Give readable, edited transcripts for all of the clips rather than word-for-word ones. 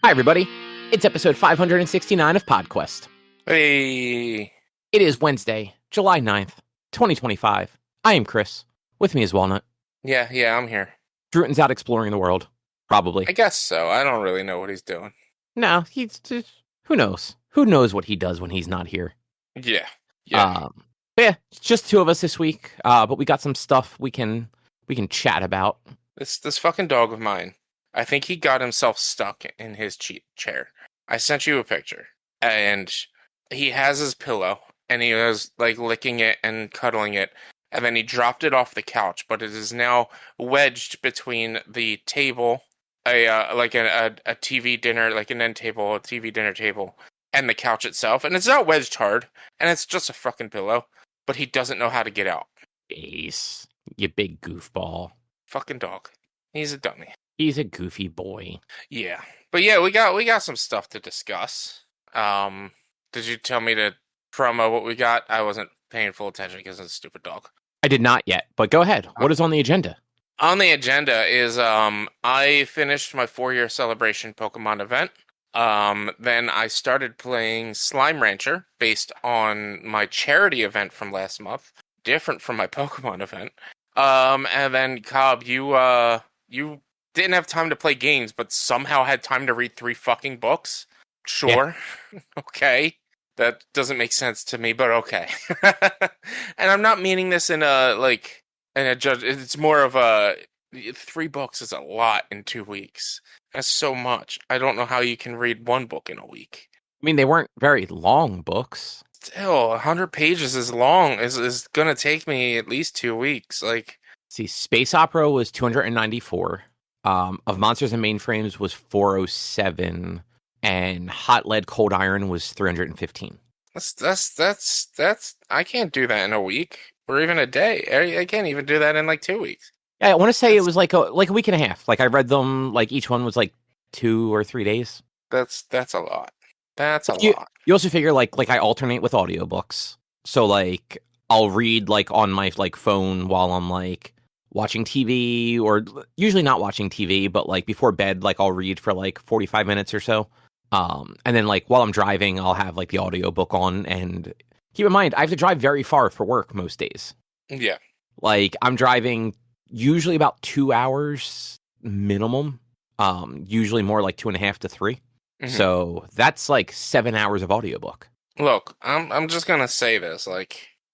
Hi, everybody. It's episode 569 of PodQuest. Hey. It is Wednesday, July 9th, 2025. I am Chris. With me is Walnut. Yeah, I'm here. Druton's out exploring the world. Probably. I guess so. I don't really know what he's doing. No, he's just... Who knows? Who knows what he does when he's not here? Yeah. But yeah, it's just two of us this week. But we got some stuff we can chat about. This fucking dog of mine, I think he got himself stuck in his chair. I sent you a picture, and he has his pillow, and he was like licking it and cuddling it, and then he dropped it off the couch, but it is now wedged between the table, a TV dinner, like an end table, a TV dinner table, and the couch itself, and it's not wedged hard, and it's just a fucking pillow, but he doesn't know how to get out. Ace, you big goofball. Fucking dog. He's a dummy. He's a goofy boy. Yeah. But yeah, we got some stuff to discuss. Did you tell me to promo what we got? I wasn't paying full attention because it's a stupid dog. I did not yet, but go ahead. What is on the agenda? On the agenda is I finished my 4-year celebration Pokemon event. Then I started playing Slime Rancher based on my charity event from last month, different from my Pokemon event. And then Cobb, you didn't have time to play games, but somehow had time to read 3 fucking books? Sure. Yeah. Okay. That doesn't make sense to me, but okay. And I'm not meaning this in a judge. It's more of a 3 books is a lot in 2 weeks. That's so much. I don't know how you can read 1 book in a week. I mean, they weren't very long books. Still, 100 pages is long. Is gonna take me at least 2 weeks. See, Space Opera was 294. Of Monsters and Mainframes was 407, and Hot Lead Cold Iron was 315. That's I can't do that in a week or even a day. I can't even do that in 2 weeks. Yeah, I want to say it was like a week and a half. I read them each one was 2 or 3 days. That's a lot. That's a lot. You also figure I alternate with audiobooks. So I'll read on my phone while I'm watching TV, or usually not watching TV, but before bed, I'll read for 45 minutes or so. And then while I'm driving, I'll have the audiobook on. And keep in mind, I have to drive very far for work most days. Yeah. I'm driving usually about 2 hours minimum. Usually more 2.5 to 3. Mm-hmm. So that's 7 hours of audiobook. Look, I'm just gonna say this.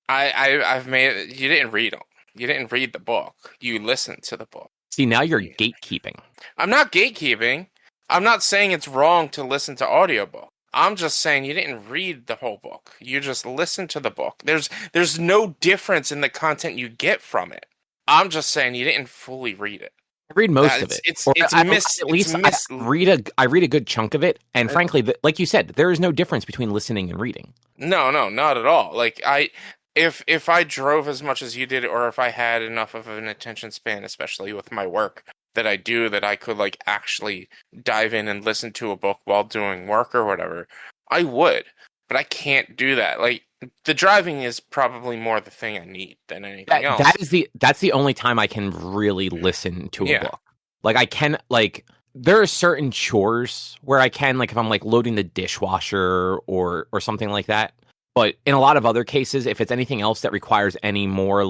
I've made it. You didn't read them. You didn't read the book. You listened to the book. See, now you're gatekeeping. I'm not gatekeeping. I'm not saying it's wrong to listen to audiobook. I'm just saying you didn't read the whole book. You just listened to the book. There's no difference in the content you get from it. I'm just saying you didn't fully read it. I read most of it. I read a good chunk of it, and frankly, like you said, there is no difference between listening and reading. No, not at all. If I drove as much as you did, or if I had enough of an attention span, especially with my work that I do, that I could actually dive in and listen to a book while doing work or whatever, I would. But I can't do that. The driving is probably more the thing I need than anything else. That's the only time I can really listen to a book. I can there are certain chores where I can if I'm loading the dishwasher or something like that. But in a lot of other cases, if it's anything else that requires any more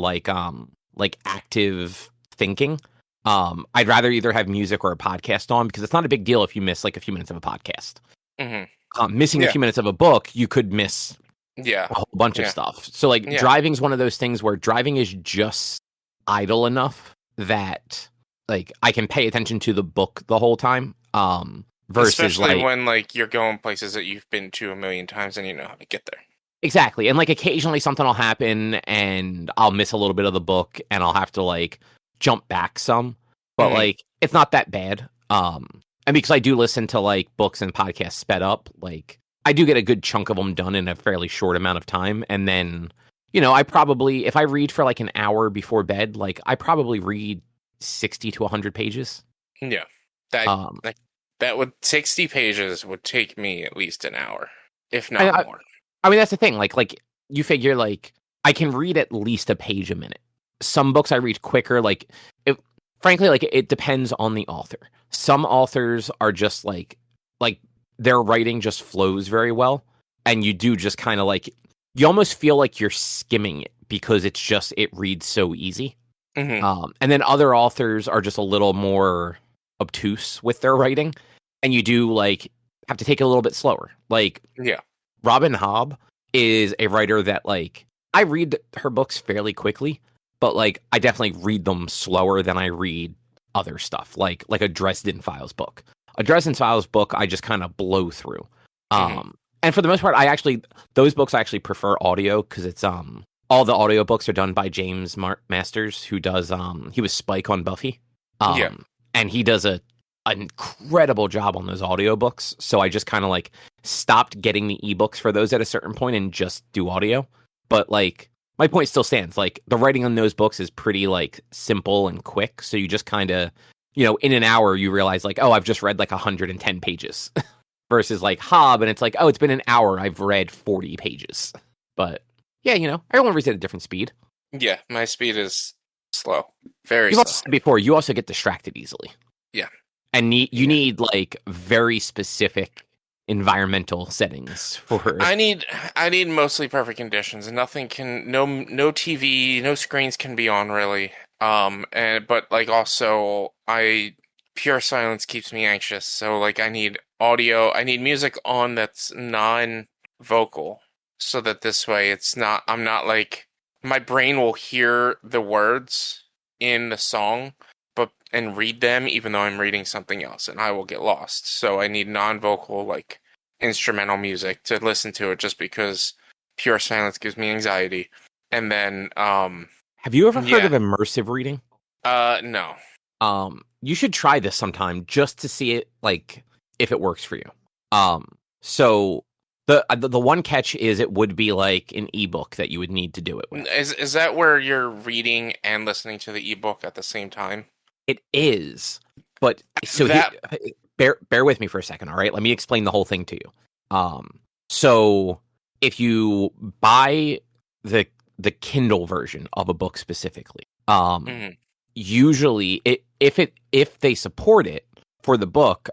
active thinking, I'd rather either have music or a podcast on, because it's not a big deal if you miss a few minutes of a podcast. Mm-hmm. Missing a few minutes of a book, you could miss a whole bunch of stuff. So driving's one of those things where driving is just idle enough that I can pay attention to the book the whole time. Versus especially when you're going places that you've been to a million times and you know how to get there. Exactly. And occasionally something will happen and I'll miss a little bit of the book and I'll have to jump back some. But it's not that bad. And because I do listen to books and podcasts sped up, I do get a good chunk of them done in a fairly short amount of time. And then, I probably, if I read for an hour before bed, I probably read 60 to 100 pages. Yeah. That would 60 pages would take me at least an hour, if not more. I mean, that's the thing. You figure, I can read at least a page a minute. Some books I read quicker. Frankly, it depends on the author. Some authors are just like their writing just flows very well, and you do just kind of like you almost feel like you're skimming it because it reads so easy. And then other authors are just a little more obtuse with their writing, and you do like have to take it a little bit slower. Like Robin Hobb is a writer that like I read her books fairly quickly, but like I definitely read them slower than I read other stuff, like a Dresden Files book. A Dresden Files book I just kind of blow through. And for the most part, those books I actually prefer audio because it's all the audiobooks are done by James Masters, who does he was Spike on Buffy. And he does an incredible job on those audiobooks. So I just kind of like stopped getting the ebooks for those at a certain point and just do audio. But like my point still stands. Like the writing on those books is pretty like simple and quick. So you just kind of, in an hour you realize like, oh, I've just read like 110 pages versus like Hobb. And it's like, oh, it's been an hour. I've read 40 pages. But yeah, everyone reads at a different speed. Yeah, my speed is slow. Very slow. Also said before, you also get distracted easily. Yeah. And you need like very specific environmental settings for I need mostly perfect conditions, and no TV, no screens can be on really. But like also pure silence keeps me anxious. So like I need music on that's non-vocal, so that this way I'm not like my brain will hear the words in the song and read them even though I'm reading something else, and I will get lost. So I need non-vocal like instrumental music to listen to it, just because pure silence gives me anxiety. And then have you ever heard of immersive reading? No. You should try this sometime just to see it, like if it works for you. So the one catch is it would be like an ebook that you would need to do it with. Is that where you're reading and listening to the ebook at the same time? It is, but so bear with me for a second, all right? Let me explain the whole thing to you. So if you buy the Kindle version of a book specifically, usually if they support it for the book,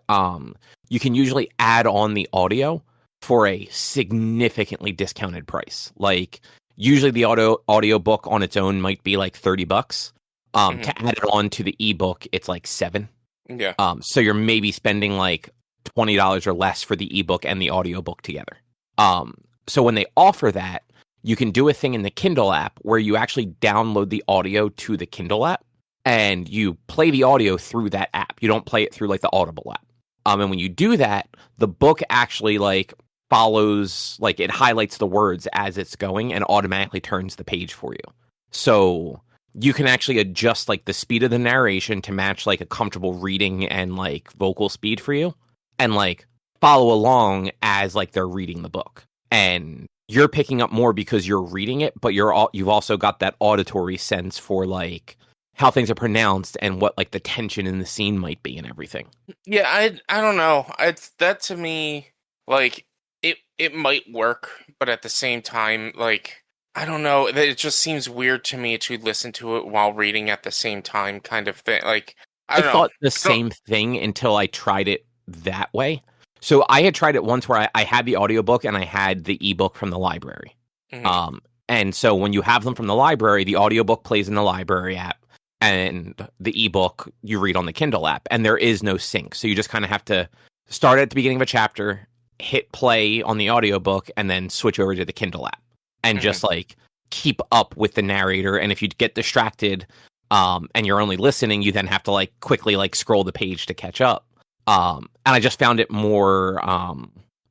you can usually add on the audio for a significantly discounted price. Like usually the audio book on its own might be like $30. To add it on to the ebook, it's like $7. Yeah. So you're maybe spending like $20 or less for the ebook and the audiobook together. So when they offer that, you can do a thing in the Kindle app where you actually download the audio to the Kindle app and you play the audio through that app. You don't play it through like the Audible app. And when you do that, the book actually like follows, like it highlights the words as it's going and automatically turns the page for you. So you can actually adjust like the speed of the narration to match like a comfortable reading and like vocal speed for you, and like follow along as like they're reading the book. And you're picking up more because you're reading it, but you've also got that auditory sense for like how things are pronounced and what like the tension in the scene might be and everything. Yeah, I don't know. That to me, like it might work, but at the same time, like I don't know. It just seems weird to me to listen to it while reading at the same time, kind of thing. Like I thought the same thing until I tried it that way. So I had tried it once where I had the audiobook and I had the ebook from the library. And so when you have them from the library, the audiobook plays in the library app and the ebook you read on the Kindle app, and there is no sync. So you just kind of have to start at the beginning of a chapter, hit play on the audiobook, and then switch over to the Kindle app. And just like keep up with the narrator. And if you get distracted and you're only listening, you then have to like quickly like scroll the page to catch up. And I just found it more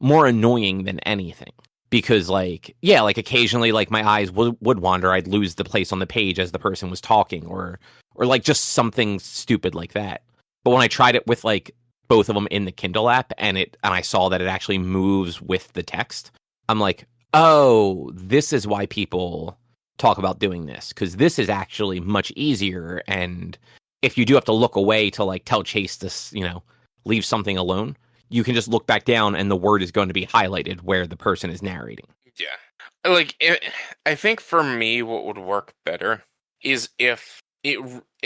annoying than anything because like, yeah, like occasionally like my eyes would wander. I'd lose the place on the page as the person was talking or like just something stupid like that. But when I tried it with like both of them in the Kindle app and I saw that it actually moves with the text, I'm like, oh, this is why people talk about doing this, because this is actually much easier. And if you do have to look away to like tell Chase to, leave something alone, you can just look back down and the word is going to be highlighted where the person is narrating. Yeah. Like, I think for me, what would work better is if it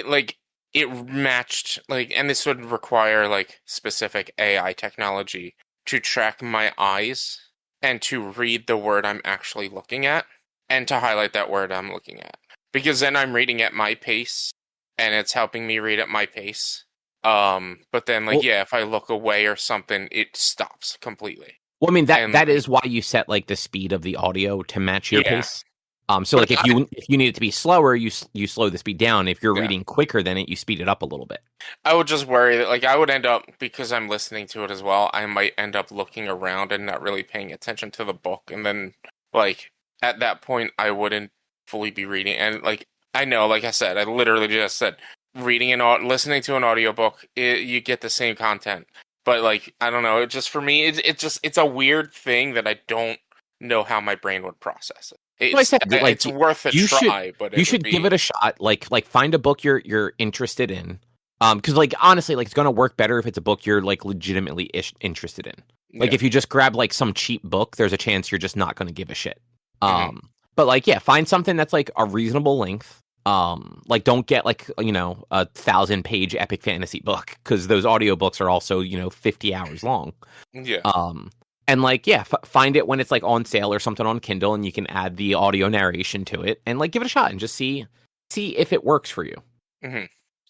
like it matched and this would require specific AI technology to track my eyes and to read the word I'm actually looking at and to highlight that word I'm looking at. Because then I'm reading at my pace and it's helping me read at my pace. But then if I look away or something, it stops completely. Well, I mean that is why you set the speed of the audio to match your pace. So if you need it to be slower, you slow the speed down. If you're reading quicker than it, you speed it up a little bit. I would just worry that I would end up, because I'm listening to it as well, I might end up looking around and not really paying attention to the book, and then at that point I wouldn't fully be reading. And I know, like I said, I literally just said listening to an audiobook, you get the same content. But I don't know, it just, for me, it's a weird thing that I don't know how my brain would process it. It's worth a try, but you should give it a shot. Find a book you're interested in. Because honestly, it's gonna work better if it's a book you're legitimately interested in. If you just grab some cheap book, there's a chance you're just not gonna give a shit. But find something that's a reasonable length. Don't get 1,000-page epic fantasy book, because those audiobooks are also 50 hours long. And find it when it's on sale or something on Kindle, and you can add the audio narration to it, and give it a shot and just see if it works for you.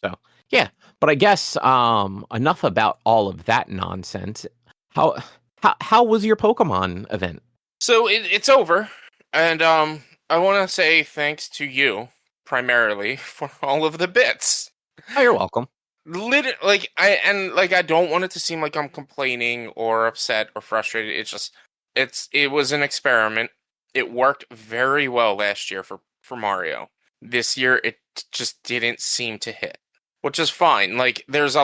So yeah, but I guess enough about all of that nonsense. How was your Pokemon event? So it's over, and I want to say thanks to you primarily for all of the bits. Oh, you're welcome. I don't want it to seem like I'm complaining or upset or frustrated. It was an experiment. It worked very well last year for Mario. This year it just didn't seem to hit, which is fine. There's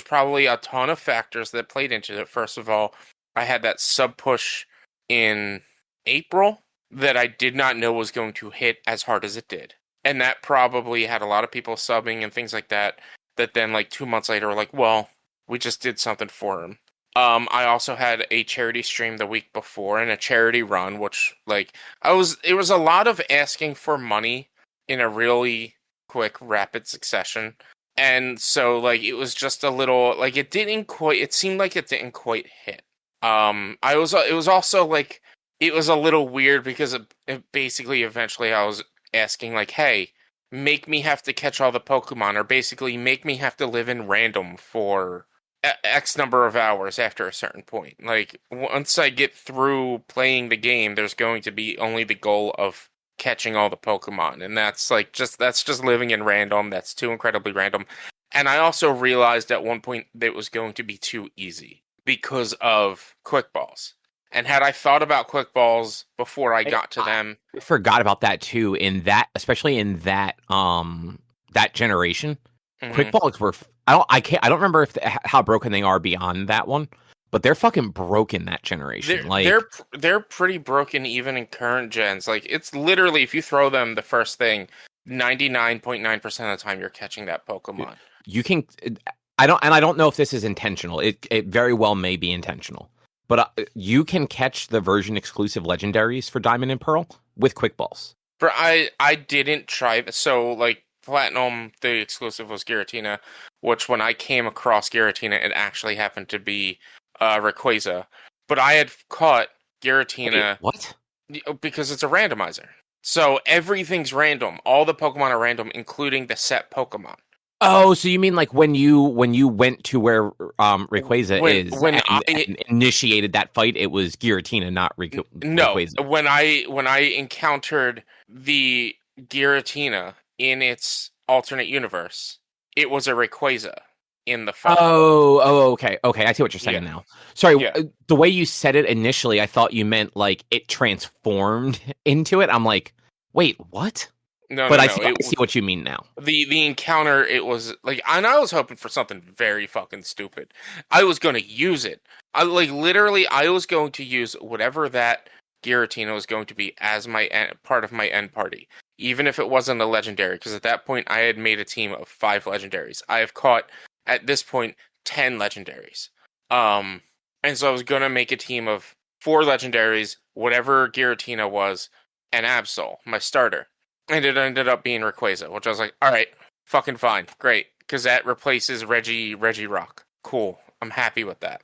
probably a ton of factors that played into it. First of all, I had that sub push in April that I did not know was going to hit as hard as it did. And that probably had a lot of people subbing and things like that. That then 2 months later were well, we just did something for him. I also had a charity stream the week before and a charity run, which it was a lot of asking for money in a really quick, rapid succession. And so it was just a little it seemed like it didn't quite hit. It was also it was a little weird because it basically eventually I was asking hey, make me have to catch all the Pokemon, or basically make me have to live in random for X number of hours after a certain point. Once I get through playing the game, there's going to be only the goal of catching all the Pokemon, and that's just living in random. That's too incredibly random. And I also realized at one point that it was going to be too easy because of Quick Balls. And had I thought about Quick Balls before I got to them, I forgot about that too. Especially in that that generation, Quick Balls were. I don't remember how broken they are beyond that one, but they're fucking broken that generation. They're pretty broken even in current gens. It's literally, if you throw them the first thing, 99.9% of the time you're catching that Pokemon. You can. I don't know if this is intentional. It very well may be intentional. But you can catch the version exclusive legendaries for Diamond and Pearl with Quick Balls. I didn't try. So Platinum, the exclusive was Giratina, which when I came across Giratina, it actually happened to be Rayquaza. But I had caught Giratina. Wait, what? Because it's a randomizer. So everything's random. All the Pokemon are random, including the set Pokemon. Oh, so you mean when you went to where Rayquaza is and initiated that fight, it was Giratina, not Rayquaza? No, when I encountered the Giratina in its alternate universe, it was a Rayquaza in the fight. Okay. I see what you're saying now. Sorry, the way you said it initially, I thought you meant it transformed into it. I'm like, wait, what? No, I see what you mean now. The encounter, it was and I was hoping for something very fucking stupid. I was going to use it. I was going to use whatever that Giratina was going to be as part of my end party, even if it wasn't a legendary. Because at that point, I had made a team of 5 legendaries. I have caught at this point 10 legendaries. And so I was going to make a team of 4 legendaries, whatever Giratina was, and Absol, my starter. And it ended up being Rayquaza, which I was like, all right, fucking fine, great. because that replaces Reggie Rock. Cool. I'm happy with that.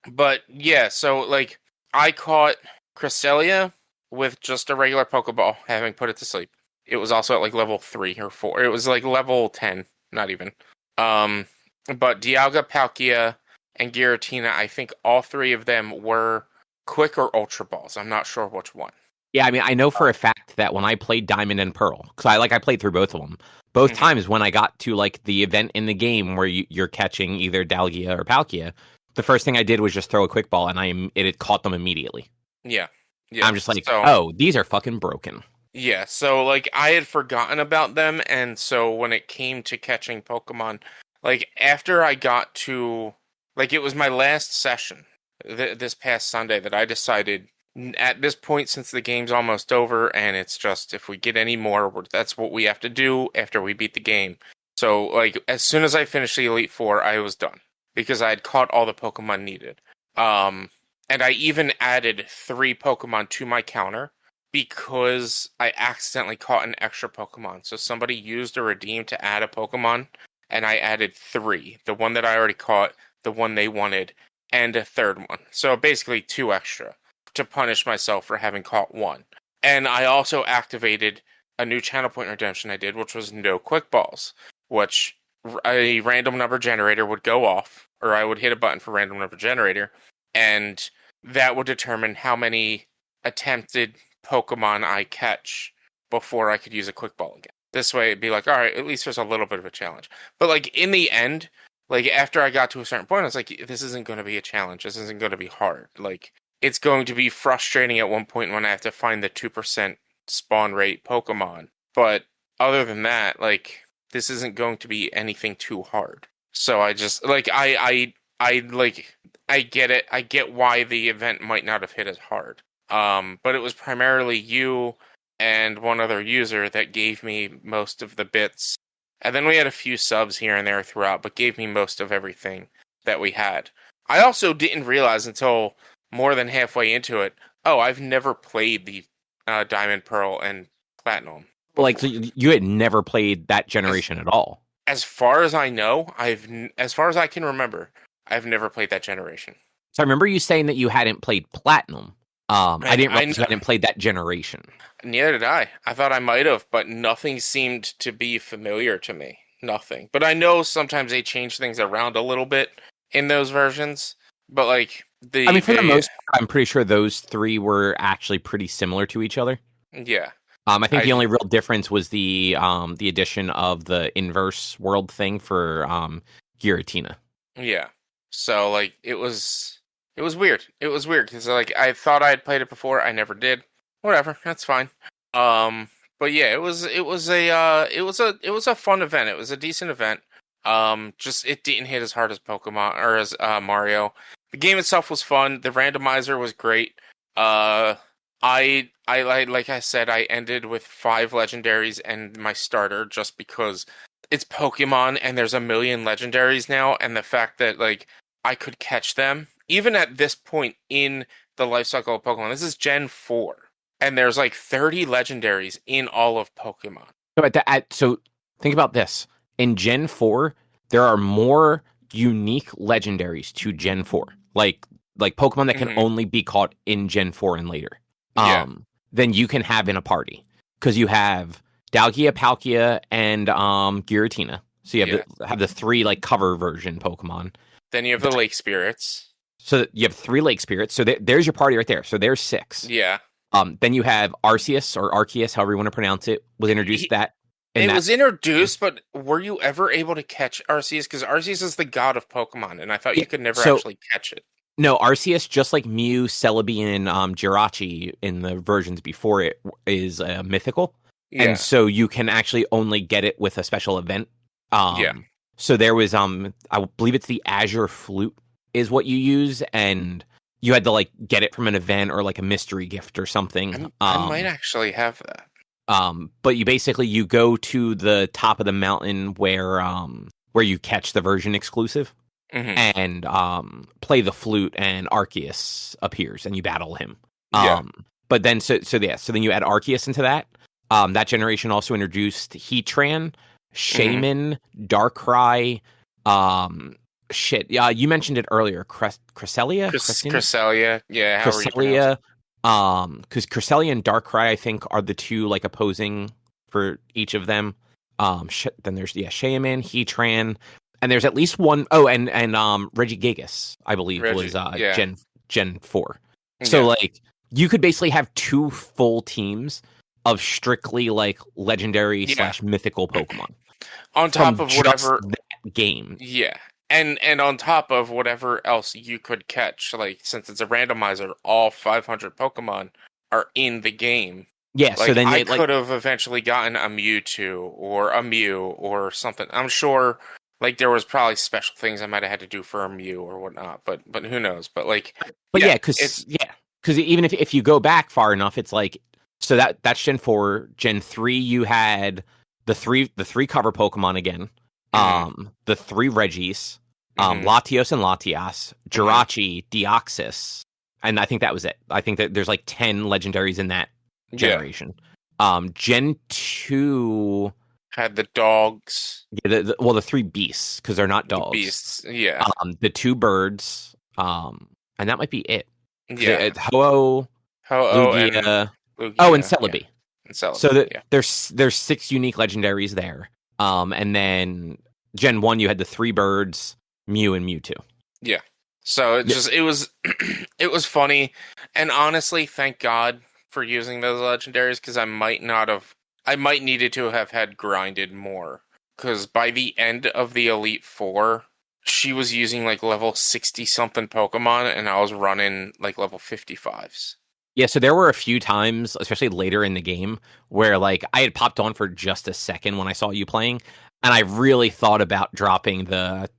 But yeah, so like I caught Cresselia with just a regular Pokeball, having put it to sleep. It was also at like level 3 or 4. It was like level 10, not even. But Dialga, Palkia, and Giratina, I think all 3 of them were Quick or Ultra Balls. I'm not sure which one. Yeah, I mean, I know for a fact that when I played Diamond and Pearl, because I played through both of them, both times when I got to like the event in the game where you're catching either Dalgia or Palkia, the first thing I did was just throw a quick ball, and it had caught them immediately. Yeah. I'm just like, oh, these are fucking broken. Yeah, so like I had forgotten about them, and so when it came to catching Pokemon, like after I got to, like it was my last session this past Sunday that I decided at this point, since the game's almost over, and it's just if we get any more, that's what we have to do after we beat the game. So like as soon as I finished the Elite Four, I was done because I had caught all the Pokemon needed. And I even added 3 Pokemon to my counter because I accidentally caught an extra Pokemon. So somebody used a redeem to add a Pokemon, and I added 3. The one that I already caught, the one they wanted, and a third one. So basically 2 extra to punish myself for having caught 1. And I also activated a new channel point redemption I did, which was no quick balls, which a random number generator would go off, or I would hit a button for random number generator, and that would determine how many attempted Pokemon I catch before I could use a quick ball again. This way it'd be like, all right, at least there's a little bit of a challenge. But like in the end, like after I got to a certain point, I was like, this isn't going to be a challenge. This isn't going to be hard. Like it's going to be frustrating at one point when I have to find the 2% spawn rate Pokemon. But other than that, like this isn't going to be anything too hard. So I just like I get it. I get why the event might not have hit as hard. But it was primarily you and one other user that gave me most of the bits. And then we had a few subs here and there throughout, but gave me most of everything that we had. I also didn't realize until more than halfway into it, I've never played the Diamond, Pearl, and Platinum before. Like, so you had never played that generation at all? As far as I know, as far as I can remember, I've never played that generation. So I remember you saying that you hadn't played Platinum. I didn't realize you hadn't played that generation. Neither did I. I thought I might have, but nothing seemed to be familiar to me. Nothing. But I know sometimes they change things around a little bit in those versions. But like for the most part, I'm pretty sure those 3 were actually pretty similar to each other. Yeah. I think the only real difference was the addition of the inverse world thing for Giratina. Yeah. So like it was weird. It was weird because like I thought I had played it before. I never did. Whatever, that's fine. But yeah, it was a fun event. It was a decent event. Just it didn't hit as hard as Pokemon or as Mario. The game itself was fun. The randomizer was great. I like I said, I ended with 5 legendaries and my starter just because it's Pokemon and there's a million legendaries now, and the fact that like I could catch them even at this point in the life cycle of Pokemon. This is Gen 4, and there's like 30 legendaries in all of Pokemon. So think about this. In Gen 4, there are more unique legendaries to Gen 4. Like Pokemon that can only be caught in Gen 4 and later. Than you can have in a party. Because you have Dalgia, Palkia, and Giratina. So you have the 3 like cover version Pokemon. Then you have the Lake Spirits. So you have 3 Lake Spirits. So there's your party right there. So there's 6. Yeah. Then you have Arceus or Arceus, however you want to pronounce it, was introduced was introduced, but were you ever able to catch Arceus? Because Arceus is the god of Pokemon, and I thought you could never actually catch it. No, Arceus, just like Mew, Celebi, and Jirachi in the versions before it, is mythical. Yeah. And so you can actually only get it with a special event. So there was, I believe it's the Azure Flute is what you use, and you had to like get it from an event or like a mystery gift or something. I might actually have that. But you go to the top of the mountain where you catch the version exclusive. And play the flute, and Arceus appears, and you battle him. But then, so then you add Arceus into that. That generation also introduced Heatran, Shaman, Darkrai, shit. Yeah, you mentioned it earlier. Cresselia? Cresselia. Yeah, however you pronounce Cresselia. it. Because Cresselia and Darkrai, I think, are the two like opposing for each of them. Then there's Shaman, Heatran, and there's at least one and Regigigas, I believe, was Gen 4. So like you could basically have two full teams of strictly like legendary / mythical Pokemon. On top of whatever that game. Yeah. And on top of whatever else you could catch, like since it's a randomizer, all 500 Pokemon are in the game. Yeah, like, so then I could have eventually gotten a Mewtwo or a Mew or something. I'm sure like there was probably special things I might have had to do for a Mew or whatnot, but who knows? But because even if you go back far enough, it's like so that's Gen 4, Gen 3 you had the three cover Pokemon again. The 3 Regis, Latios and Latias, Jirachi, Deoxys, and I think that was it. I think that there's like 10 legendaries in that generation. Gen 2 had the dogs. Yeah, the 3 beasts, because they're not dogs. The beasts, yeah. The 2 birds, and that might be it. Yeah. Ho-Oh, Lugia, and Celebi. Yeah. And Celebi. So there's 6 unique legendaries there. And then Gen 1 you had the 3 birds, Mew and Mewtwo. Yeah. So it was funny, and honestly, thank God for using those legendaries, because I might needed to have had grinded more, because by the end of the Elite Four, she was using like level 60 something Pokemon, and I was running like level 55s. Yeah, so there were a few times, especially later in the game, where like I had popped on for just a second when I saw you playing, and I really thought about dropping the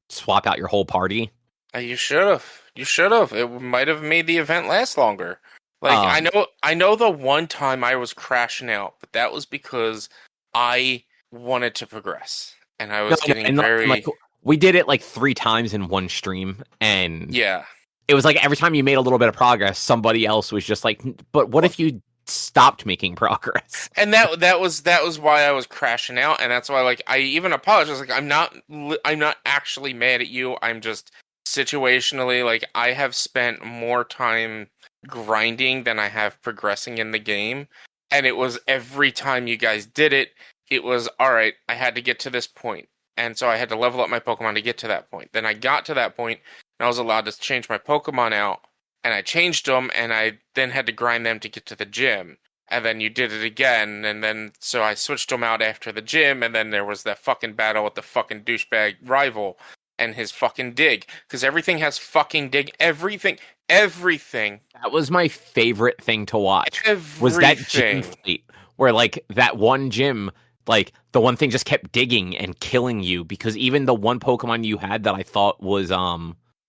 swap out your whole party. You should have. It might have made the event last longer. Like I know the one time I was crashing out, but that was because I wanted to progress, and I was we did it like 3 times in one stream, and yeah. It was like every time you made a little bit of progress, somebody else was just like, "But what if you stopped making progress?" And that was why I was crashing out, and that's why like I even apologized. Like I'm not actually mad at you. I'm just situationally like I have spent more time grinding than I have progressing in the game, and it was every time you guys did it, it was all right. I had to get to this point, and so I had to level up my Pokemon to get to that point. Then I got to that point. I was allowed to change my Pokemon out, and I changed them, and I then had to grind them to get to the gym. And then you did it again, and then so I switched them out after the gym, and then there was that fucking battle with the fucking douchebag rival and his fucking dig. Because everything has fucking dig. Everything. That was my favorite thing to watch. Was that gym fight where like that one gym, like the one thing just kept digging and killing you, because even the one Pokemon you had that I thought was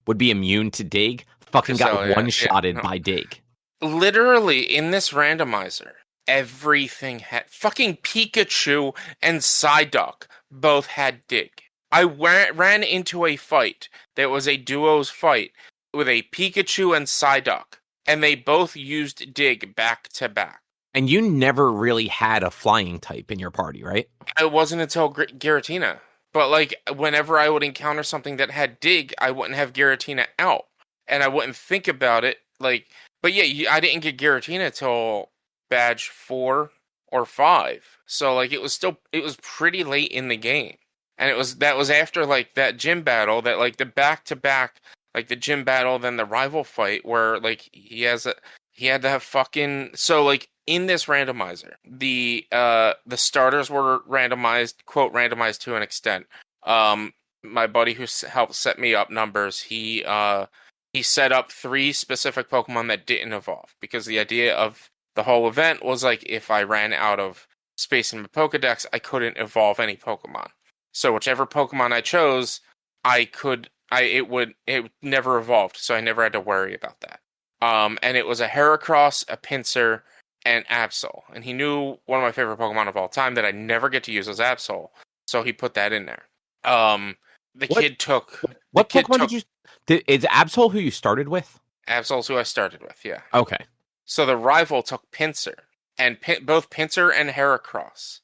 would be immune to dig, fucking got one-shotted by dig. Literally, in this randomizer, everything had... Fucking Pikachu and Psyduck both had dig. I ran into a fight that was a duos fight with a Pikachu and Psyduck, and they both used dig back to back. And you never really had a flying type in your party, right? It wasn't until Giratina. But, like, whenever I would encounter something that had dig, I wouldn't have Giratina out. And I wouldn't think about it. Like, but yeah, I didn't get Giratina till badge 4 or 5. So, like, it was pretty late in the game. And that was after, like, that gym battle, that, like, the back-to-back, like, the gym battle, then the rival fight, where, like, he had to have fucking... So, like, in this randomizer, the starters were randomized, quote, randomized to an extent. My buddy who helped set me up numbers, he set up 3 specific Pokemon that didn't evolve, because the idea of the whole event was like, if I ran out of space in my Pokedex, I couldn't evolve any Pokemon. So whichever Pokemon I chose, it never evolved, so I never had to worry about that. And it was a Heracross, a Pinsir, and Absol. And he knew one of my favorite Pokemon of all time that I never get to use was Absol, so he put that in there. What Pokemon did you... Is Absol who you started with? Absol's who I started with, yeah. Okay. So the rival took Pinsir, and both Pinsir and Heracross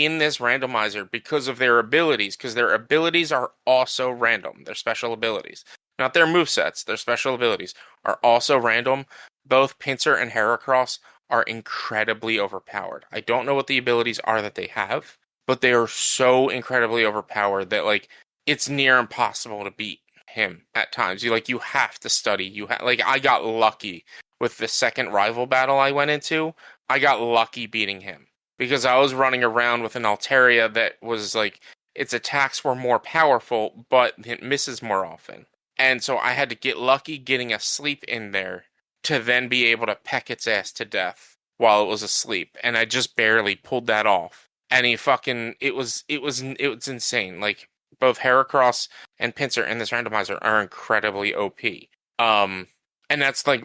in this randomizer because of their abilities, because their abilities are also random. Their special abilities, not their movesets, their special abilities are also random. Both Pinsir and Heracross are incredibly overpowered. I don't know what the abilities are that they have, but they are so incredibly overpowered that like it's near impossible to beat him at times. You have to study. Like I got lucky with the second rival battle I went into. I got lucky beating him because I was running around with an Altaria that was like its attacks were more powerful, but it misses more often. And so I had to get lucky getting a sleep in there to then be able to peck its ass to death while it was asleep. And I just barely pulled that off. And it was insane. Like both Heracross and Pinsir in this randomizer are incredibly OP. And that's like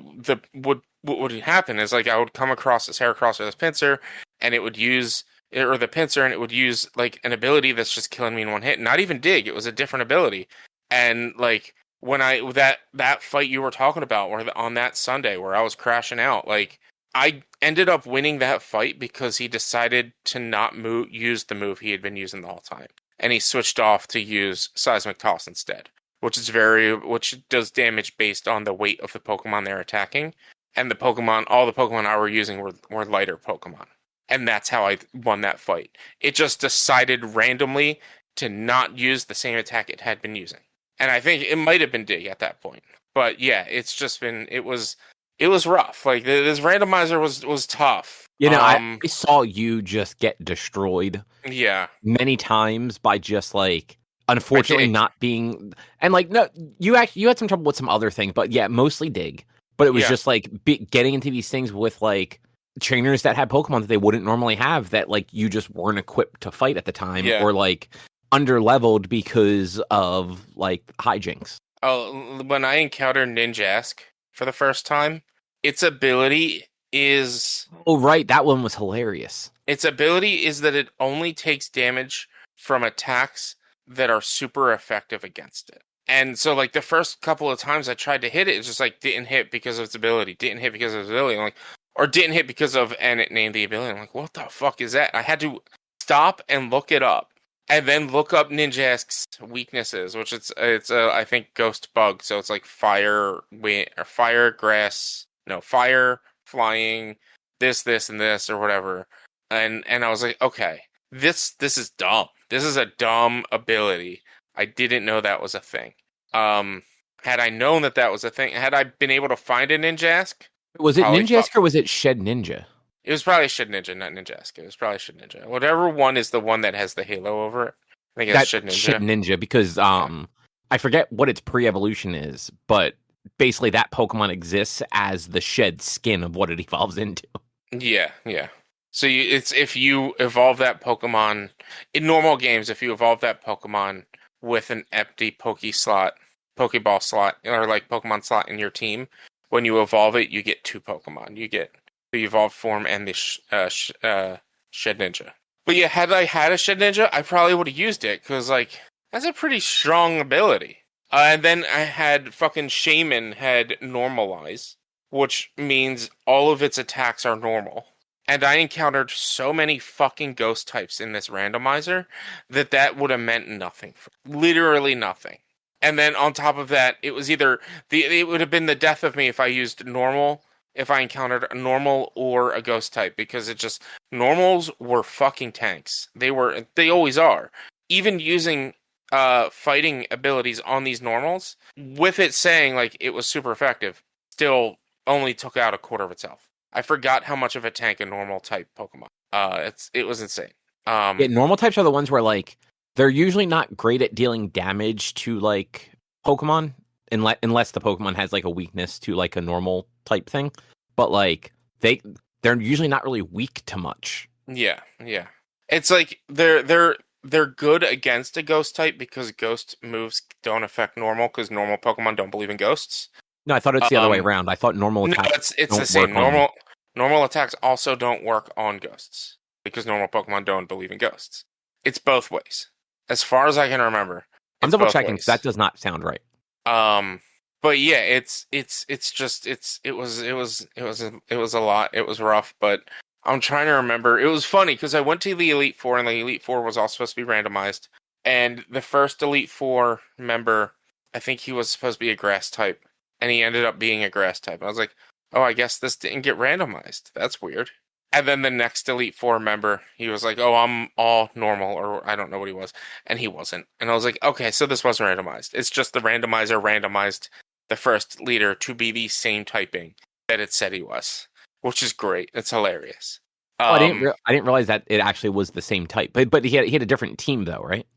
what would happen is like I would come across this Heracross or this Pinsir, and it would use or the Pinsir, and it would use like an ability that's just killing me in one hit. Not even dig; it was a different ability. And like when that fight you were talking about, where on that Sunday where I was crashing out, like I ended up winning that fight because he decided to not use the move he had been using the whole time, and he switched off to use Seismic Toss instead, which does damage based on the weight of the Pokemon they're attacking, and all the Pokemon I were using were lighter Pokemon, and that's how I won that fight. It just decided randomly to not use the same attack it had been using, and I think it might have been Dig at that point, but yeah, it was rough. Like this randomizer was tough. I saw you just get destroyed. Yeah, many times by just like unfortunately not being, and like no, you had some trouble with some other things, but yeah, mostly Dig. But it was just like getting into these things with like trainers that had Pokemon that they wouldn't normally have, that like you just weren't equipped to fight at the time, or like under-leveled because of like hijinks. Oh, when I encountered Ninjask for the first time, its ability is... Oh, right, that one was hilarious. Its ability is that it only takes damage from attacks that are super effective against it. And so, like, the first couple of times I tried to hit it, it's just like, didn't hit because of its ability, didn't hit because of its ability, or didn't hit because of, and it named the ability. I'm like, what the fuck is that? I had to stop and look it up, and then look up Ninjask's weaknesses, which it's I think Ghost Bug, so it's like fire, wind, or fire, grass, no, fire, flying, this, and this, or whatever. And I was like, okay, this is dumb. This is a dumb ability. I didn't know that was a thing. Had I known that was a thing, had I been able to find a Ninjask? Was it Ninjask or was it Shed Ninja? It was probably Shed Ninja, not Ninjask. It was probably Shed Ninja. Whatever one is the one that has the halo over it. I think it's Shed Ninja. Shed Ninja, because I forget what its pre-evolution is, but basically that Pokemon exists as the shed skin of what it evolves into. Yeah. So if you evolve that Pokemon in normal games, if you evolve that Pokemon with an empty Pokeball slot, or like Pokemon slot in your team, when you evolve it, you get 2 Pokemon. You get the evolved form and the Shed Ninja. But yeah, had I had a Shed Ninja, I probably would have used it, because like that's a pretty strong ability. And then I had fucking Shaman had Normalize, which means all of its attacks are normal. And I encountered so many fucking ghost types in this randomizer that would have meant nothing. Literally nothing. And then on top of that, it was it would have been the death of me if I used normal, if I encountered a normal or a ghost type, because normals were fucking tanks. They always are. Even using fighting abilities on these normals, with it saying like it was super effective, still only took out a quarter of its health. I forgot how much of a tank a normal type Pokemon. It was insane. Normal types are the ones where like they're usually not great at dealing damage to like Pokemon, unless the Pokemon has like a weakness to like a normal type thing. But like they're usually not really weak to much. Yeah. It's like they're good against a ghost type because ghost moves don't affect normal, because normal Pokemon don't believe in ghosts. No, I thought it's the other way around. I thought normal attacks. No, it's the same. Normal attacks also don't work on ghosts because normal Pokemon don't believe in ghosts. It's both ways, as far as I can remember. I'm double checking because that does not sound right. But yeah, it was a lot. It was rough, but I'm trying to remember. It was funny because I went to the Elite Four, and the Elite Four was all supposed to be randomized. And the first Elite Four member, I think he was supposed to be a grass type, and he ended up being a grass type. I was like, oh, I guess this didn't get randomized. That's weird. And then the next Elite Four member, he was like, oh, I'm all normal, or I don't know what he was. And he wasn't. And I was like, okay, so this was randomized. It's just the randomizer randomized the first leader to be the same typing that it said he was, which is great. It's hilarious. Oh, I didn't realize that it actually was the same type, but he had a different team though, right?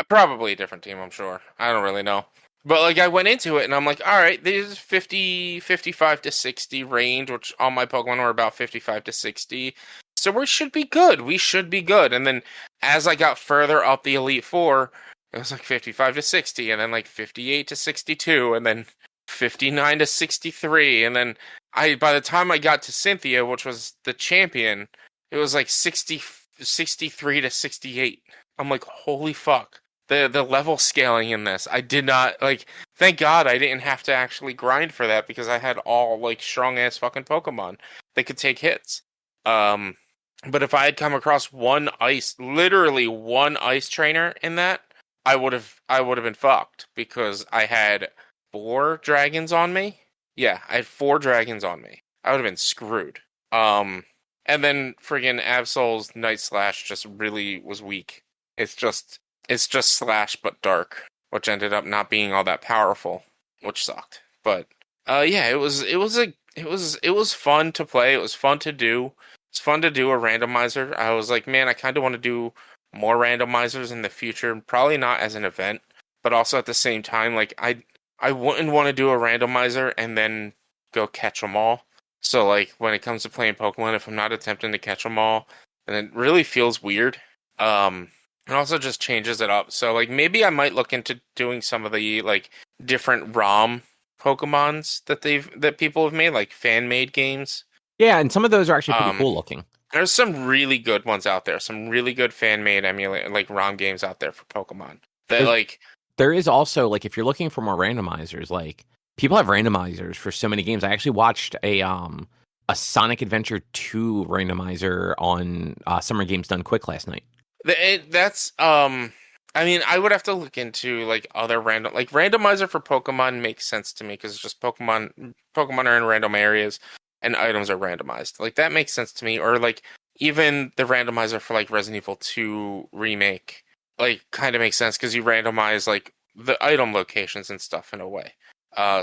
Probably a different team, I'm sure. I don't really know. But like I went into it and I'm like, all right, there's 55 to 60 range, which all my Pokemon were about 55 to 60. So we should be good. We should be good. And then as I got further up the Elite Four, it was like 55 to 60, and then like 58 to 62, and then 59 to 63. And then by the time I got to Cynthia, which was the champion, it was like 63 to 68. I'm like, holy fuck. The level scaling in this, I did not, like, thank God I didn't have to actually grind for that because I had all, like, strong-ass fucking Pokemon that could take hits. But if I had come across literally one ice trainer in that, I would have been fucked because I had 4 dragons on me. Yeah, I had 4 dragons on me. I would have been screwed. And then friggin' Absol's Night Slash just really was weak. It's just Slash but dark, which ended up not being all that powerful, which sucked. But yeah, it was fun to play. It was fun to do. It's fun to do a randomizer. I was like, man, I kind of want to do more randomizers in the future. Probably not as an event, but also at the same time, like I wouldn't want to do a randomizer and then go catch them all. So like when it comes to playing Pokemon, if I'm not attempting to catch them all, then it really feels weird. It also just changes it up. So like maybe I might look into doing some of the like different ROM Pokemons that people have made, like fan made games. Yeah, and some of those are actually pretty cool looking. There's some really good ones out there. Some really good fan made emulate like ROM games out there for Pokemon. There is also like if you're looking for more randomizers, like people have randomizers for so many games. I actually watched a Sonic Adventure 2 randomizer on Summer Games Done Quick last night. That's I mean, I would have to look into like other randomizer for Pokemon makes sense to me because it's just Pokemon are in random areas and items are randomized. Like that makes sense to me. Or like even the randomizer for like Resident Evil 2 remake, like kind of makes sense because you randomize like the item locations and stuff in a way.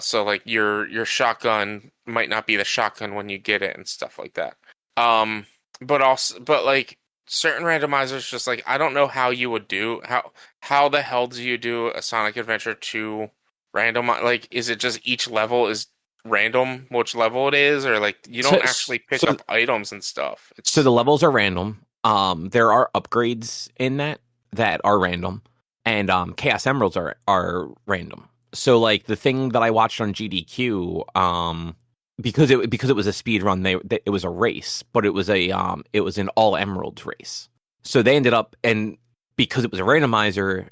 So like your shotgun might not be the shotgun when you get it and stuff like that. But like certain randomizers, just like I don't know how you would do how the hell do you do a Sonic Adventure 2 random? Like, is it just each level is random which level it is, or like you don't actually pick up items and stuff? So the levels are random. There are upgrades in that are random, and Chaos Emeralds are random. So like the thing that I watched on GDQ, because it was a speed run, it was a race, but it was an all emeralds race. So they ended up, and because it was a randomizer,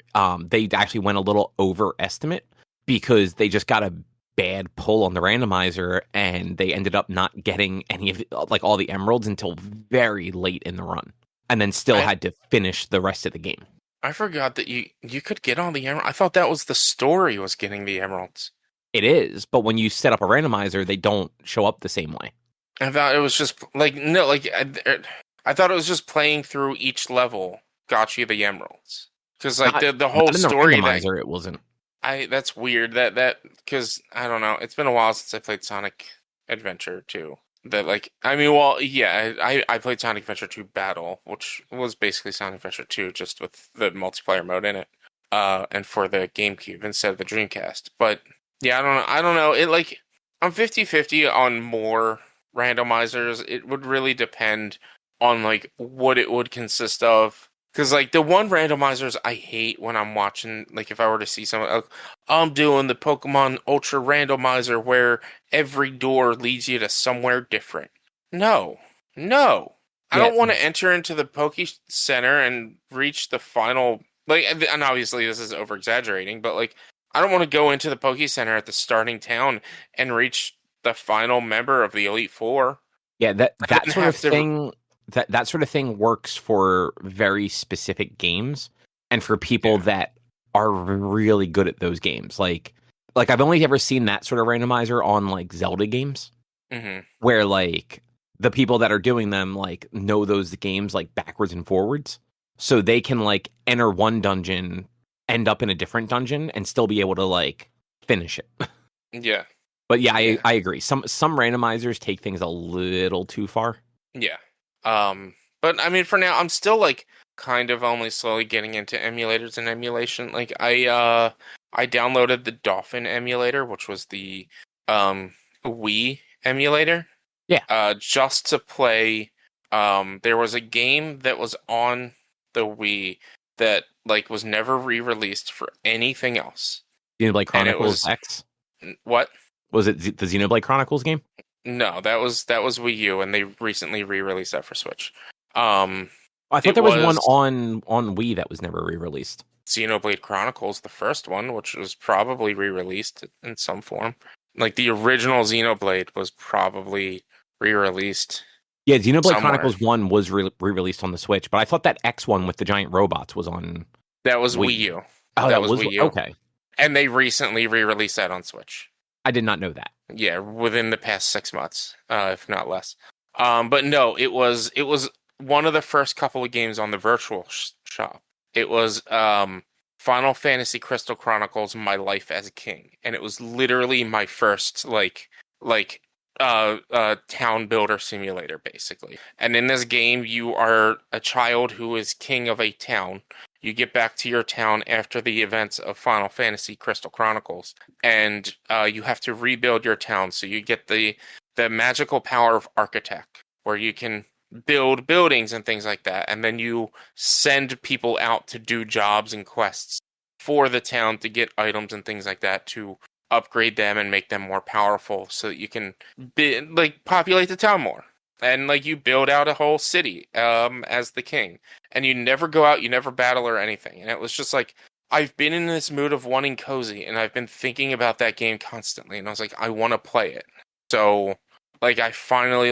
they actually went a little overestimate because they just got a bad pull on the randomizer, and they ended up not getting any of like all the emeralds until very late in the run, and then still had to finish the rest of the game. I forgot that you could get all the emeralds. I thought that was the story was getting the emeralds. It is, but when you set up a randomizer, they don't show up the same way. I thought it was just like no, like I thought it was just playing through each level got you the emeralds because like the whole story randomizer it wasn't. That's weird that because I don't know. It's been a while since I played Sonic Adventure 2. That like I mean, well, yeah, I played Sonic Adventure 2 Battle, which was basically Sonic Adventure 2 just with the multiplayer mode in it, and for the GameCube instead of the Dreamcast. But yeah, I don't know. It like I'm 50-50 on more randomizers. It would really depend on like what it would consist of. Because like the one randomizers I hate when I'm watching, like if I were to see someone, like, I'm doing the Pokemon Ultra Randomizer where every door leads you to somewhere different. No. I don't want to enter into the Poke Center and reach the final, like, and obviously this is over exaggerating, but like I don't want to go into the Poke Center at the starting town and reach the final member of the Elite Four. Yeah, that sort of thing. that sort of thing works for very specific games and for people that are really good at those games. Like I've only ever seen that sort of randomizer on like Zelda games, where like the people that are doing them like know those games like backwards and forwards, so they can like enter one dungeon, end up in a different dungeon, and still be able to like finish it. Yeah. But yeah, I agree. Some randomizers take things a little too far. Yeah. But I mean, for now, I'm still like kind of only slowly getting into emulators and emulation. Like I downloaded the Dolphin emulator, which was the Wii emulator. Yeah. Just to play. There was a game that was on the Wii that like was never re-released for anything else. Xenoblade And it Chronicles was X? what? Was it the Xenoblade Chronicles game? No, that was Wii U, and they recently re-released that for Switch. I thought there was one on Wii that was never re-released. Xenoblade Chronicles, the first one, which was probably re-released in some form. Like the original Xenoblade was probably re-released. Yeah, Xenoblade somewhere. Chronicles 1 was re-released on the Switch, but I thought that X one with the giant robots was on... That was Wii U. Oh, that was Wii U. Okay. And they recently re-released that on Switch. I did not know that. Yeah, within the past 6 months, if not less. But no, it was one of the first couple of games on the virtual shop. It was Final Fantasy Crystal Chronicles: My Life as a King, and it was literally my first town builder simulator, basically. And in this game, you are a child who is king of a town. You get back to your town after the events of Final Fantasy Crystal Chronicles, and you have to rebuild your town. So you get the magical power of Architect, where you can build buildings and things like that, and then you send people out to do jobs and quests for the town to get items and things like that to upgrade them and make them more powerful, so that you can populate the town more. And like you build out a whole city as the king, and you never go out, you never battle or anything. And it was just like, I've been in this mood of wanting cozy, and I've been thinking about that game constantly, and I was like, I want to play it. So like I finally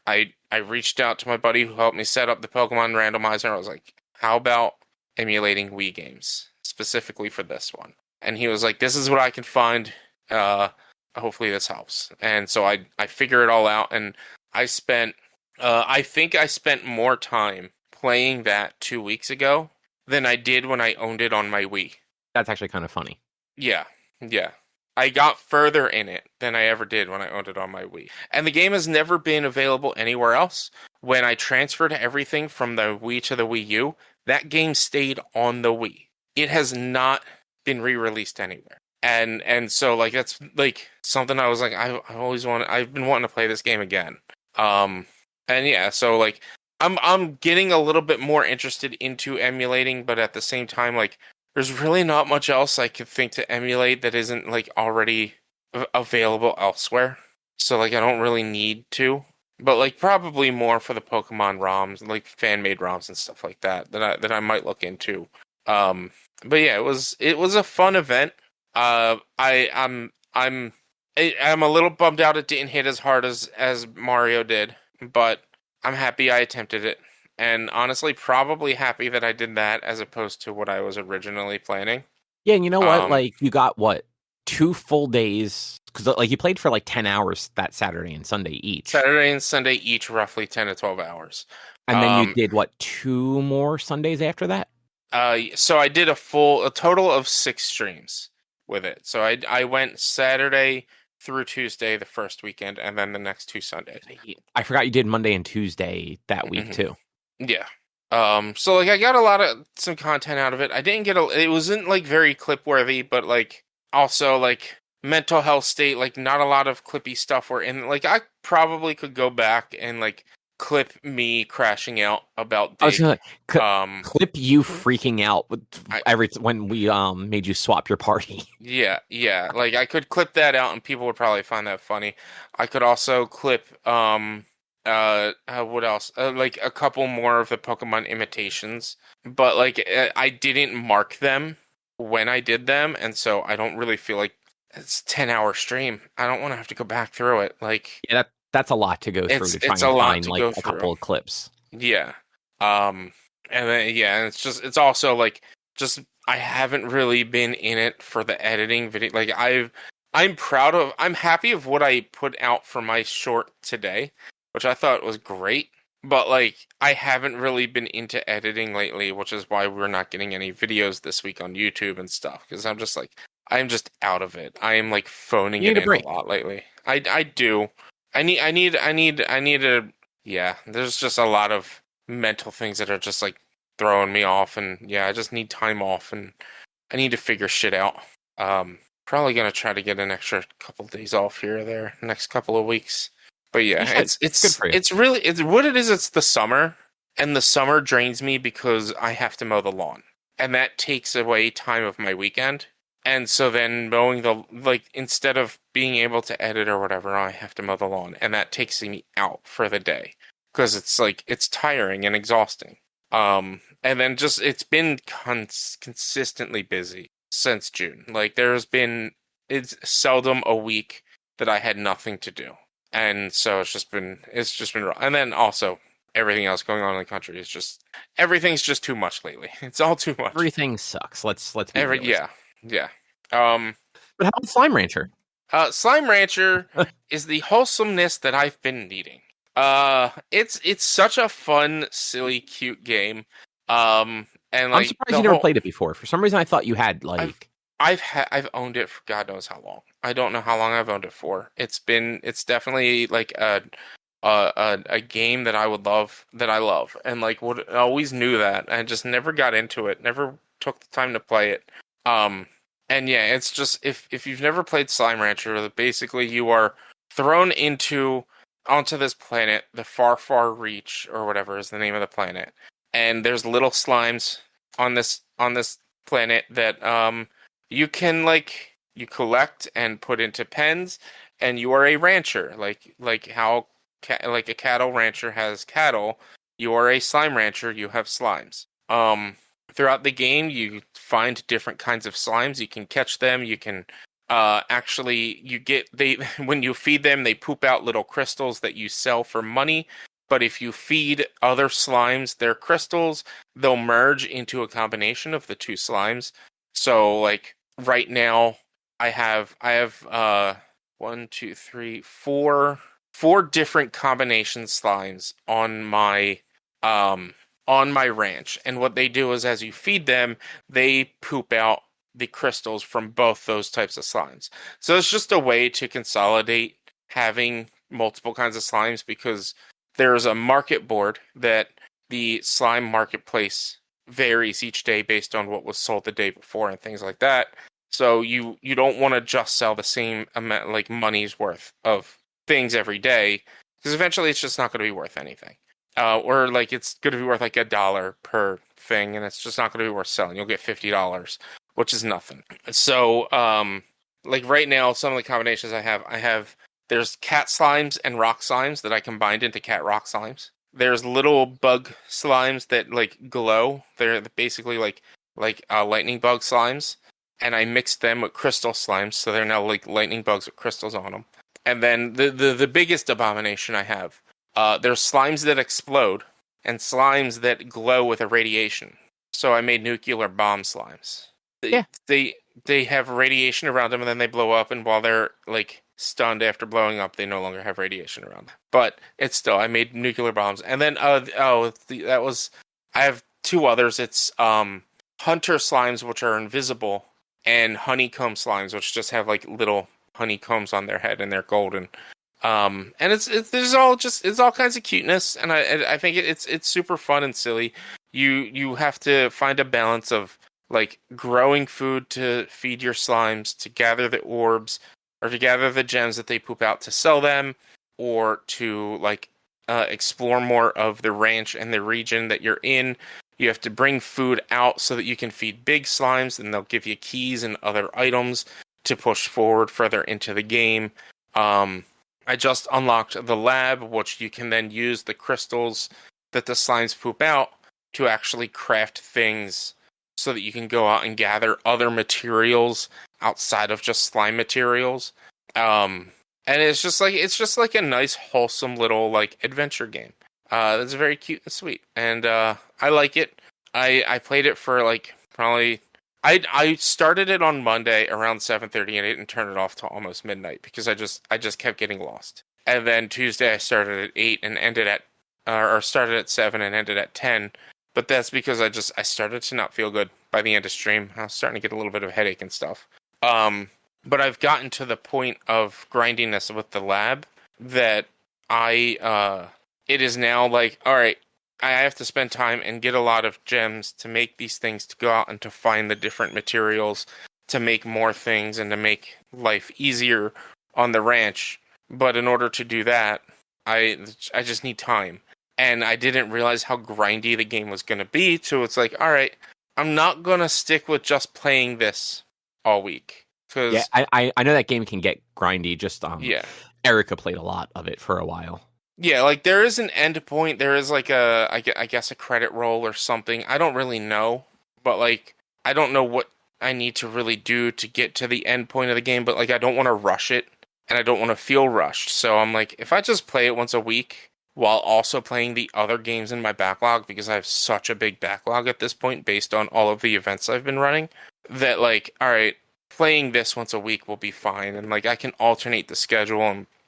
I reached out to my buddy who helped me set up the Pokemon randomizer. I was like, how about emulating Wii games specifically for this one? And he was like, this is what I can find. Hopefully this helps. And so I figure it all out, and I spent I think I spent more time playing that 2 weeks ago than I did when I owned it on my Wii. That's actually kind of funny. Yeah. I got further in it than I ever did when I owned it on my Wii. And the game has never been available anywhere else. When I transferred everything from the Wii to the Wii U, that game stayed on the Wii. It has not been re-released anywhere. And so like that's like something I was like, I've been wanting to play this game again. And yeah, so like I'm getting a little bit more interested into emulating, but at the same time, like there's really not much else I could think to emulate that isn't like already available elsewhere. So like I don't really need to, but like probably more for the Pokemon ROMs, like fan-made ROMs and stuff like that I might look into. But yeah, it was a fun event. I'm a little bummed out it didn't hit as hard as Mario did, but I'm happy I attempted it. And honestly, probably happy that I did that as opposed to what I was originally planning. Yeah, and you know what? Like, you got, 2 full days? Because, like, you played for, 10 hours that Saturday and Sunday each. Saturday and Sunday each, roughly 10 to 12 hours. And then you did, 2 more Sundays after that? So I did a total of 6 streams with it. So I went Saturday through Tuesday the first weekend, and then the next 2 Sundays. I forgot you did Monday and Tuesday that week, too. Yeah. So like I got some content out of it. I didn't it wasn't like very clip worthy, but like also like mental health state, like not a lot of clippy stuff were in. Like I probably could go back and like clip me crashing out about Dig. I was gonna clip you freaking out when we made you swap your party. Yeah. Like I could clip that out and people would probably find that funny. I could also clip what else? Like a couple more of the Pokemon imitations, but like I didn't mark them when I did them, and so I don't really feel like it's a 10-hour stream. I don't want to have to go back through it. Like yeah, that's a lot to go through to try and find like a couple of clips. Yeah. And then yeah, it's also like just I haven't really been in it for the editing video. Like I'm happy of what I put out for my short today, which I thought was great. But like I haven't really been into editing lately, which is why we're not getting any videos this week on YouTube and stuff. Because I'm just out of it. I am like phoning You it need a in a break. lot lately. I do. I need a yeah. There's just a lot of mental things that are just like throwing me off, and yeah, I just need time off, and I need to figure shit out. Probably gonna try to get an extra couple days off here or there next couple of weeks. But You yeah, should. Good for you. it's really it's what it is. It's the summer, and the summer drains me because I have to mow the lawn, and that takes away time of my weekend. And so then mowing the like instead of being able to edit or whatever, I have to mow the lawn, and that takes me out for the day because it's like it's tiring and exhausting. And then just it's been consistently busy since June. Like it's seldom a week that I had nothing to do. And so it's just been rough. And then also everything else going on in the country is just everything's just too much lately. It's all too much. Everything sucks. Let's be realistic. Yeah. Um But how about Slime Rancher? Slime Rancher is the wholesomeness that I've been needing. It's such a fun, silly, cute game. And I'm like surprised the you never whole played it before. For some reason, I thought you had like. I've owned it for God knows how long. I don't know how long I've owned it for. It's definitely like a game that I would love that I love, and like would I always knew that. I just never got into it. Never took the time to play it. Um, and yeah, it's just if you've never played Slime Rancher, basically you are thrown onto this planet, the Far Far Reach or whatever is the name of the planet, and there's little slimes on this planet that you can you collect and put into pens, and you are a rancher, like how like a cattle rancher has cattle. You are a slime rancher. You have slimes. Throughout the game, you find different kinds of slimes. You can catch them. You can actually you get they when you feed them, they poop out little crystals that you sell for money. But if you feed other slimes their crystals, they'll merge into a combination of the two slimes. So like right now, I have one, two, three, four different combination slimes um on my ranch. And what they do is as you feed them, they poop out the crystals from both those types of slimes. So it's just a way to consolidate having multiple kinds of slimes because there's a market board that the slime marketplace varies each day based on what was sold the day before and things like that. So you don't want to just sell the same amount, like money's worth of things every day, because eventually it's just not going to be worth anything. Or like it's going to be worth like $1 per thing, and it's just not going to be worth selling. You'll get $50, which is nothing. So like right now, some of the combinations I have there's cat slimes and rock slimes that I combined into cat rock slimes. There's little bug slimes that like glow. They're basically like lightning bug slimes, and I mixed them with crystal slimes, so they're now like lightning bugs with crystals on them. And then the biggest abomination I have, there's slimes that explode and slimes that glow with irradiation. So I made nuclear bomb slimes. Yeah. They have radiation around them, and then they blow up. And while they're like stunned after blowing up, they no longer have radiation around them. But it's still I made nuclear bombs. And then that was I have two others. It's hunter slimes, which are invisible, and honeycomb slimes, which just have like little honeycombs on their head and they're golden. And it's all kinds of cuteness, and I think it's super fun and silly. You have to find a balance of like growing food to feed your slimes, to gather the orbs, or to gather the gems that they poop out to sell them, or to explore more of the ranch and the region that you're in. You have to bring food out so that you can feed big slimes, and they'll give you keys and other items to push forward further into the game. I just unlocked the lab, which you can then use the crystals that the slimes poop out to actually craft things so that you can go out and gather other materials outside of just slime materials. And it's just like a nice, wholesome little like adventure game. That's very cute and sweet, and I like it. I played it for like probably. I started it on Monday around 7:30 and I didn't turn it off till almost midnight because I just kept getting lost. And then Tuesday I started at 8 and ended at or started at 7 and ended at 10. But that's because I started to not feel good by the end of stream. I was starting to get a little bit of a headache and stuff. But I've gotten to the point of grindiness with the lab that it is now like, all right, I have to spend time and get a lot of gems to make these things, to go out and to find the different materials, to make more things and to make life easier on the ranch. But in order to do that, I just need time. And I didn't realize how grindy the game was going to be. So it's like, all right, I'm not going to stick with just playing this all week. Yeah, I know that game can get grindy. Just yeah. Erica played a lot of it for a while. Yeah, like there is an end point. There is like I guess a credit roll or something. I don't really know, but like I don't know what I need to really do to get to the end point of the game. But like I don't want to rush it, and I don't want to feel rushed. So I'm like, if I just play it once a week while also playing the other games in my backlog, because I have such a big backlog at this point based on all of the events I've been running, that like, all right, playing this once a week will be fine, and like I can alternate the schedule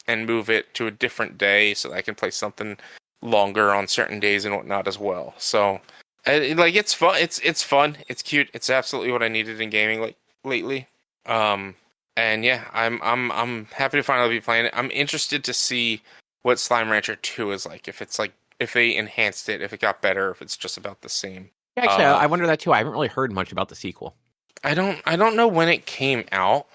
and move it to a different day so that I can play something longer on certain days and whatnot as well. So, like, it's fun. It's fun. It's cute. It's absolutely what I needed in gaming like lately. And yeah, I'm happy to finally be playing it. I'm interested to see what Slime Rancher 2 is like. If it's like, if they enhanced it, if it got better, if it's just about the same. Yeah, actually, I wonder that too. I haven't really heard much about the sequel. I don't know when it came out.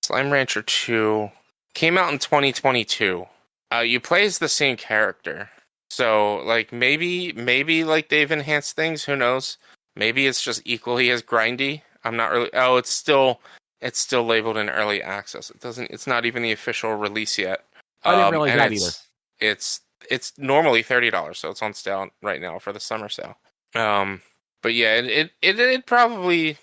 Slime Rancher 2 came out in 2022. You play as the same character. So, like, maybe like they've enhanced things, who knows? Maybe it's just equally as grindy. I'm not really it's still labeled in early access. It's not even the official release yet. I didn't realize that either. It's normally $30, so it's on sale right now for the summer sale. But yeah, it probably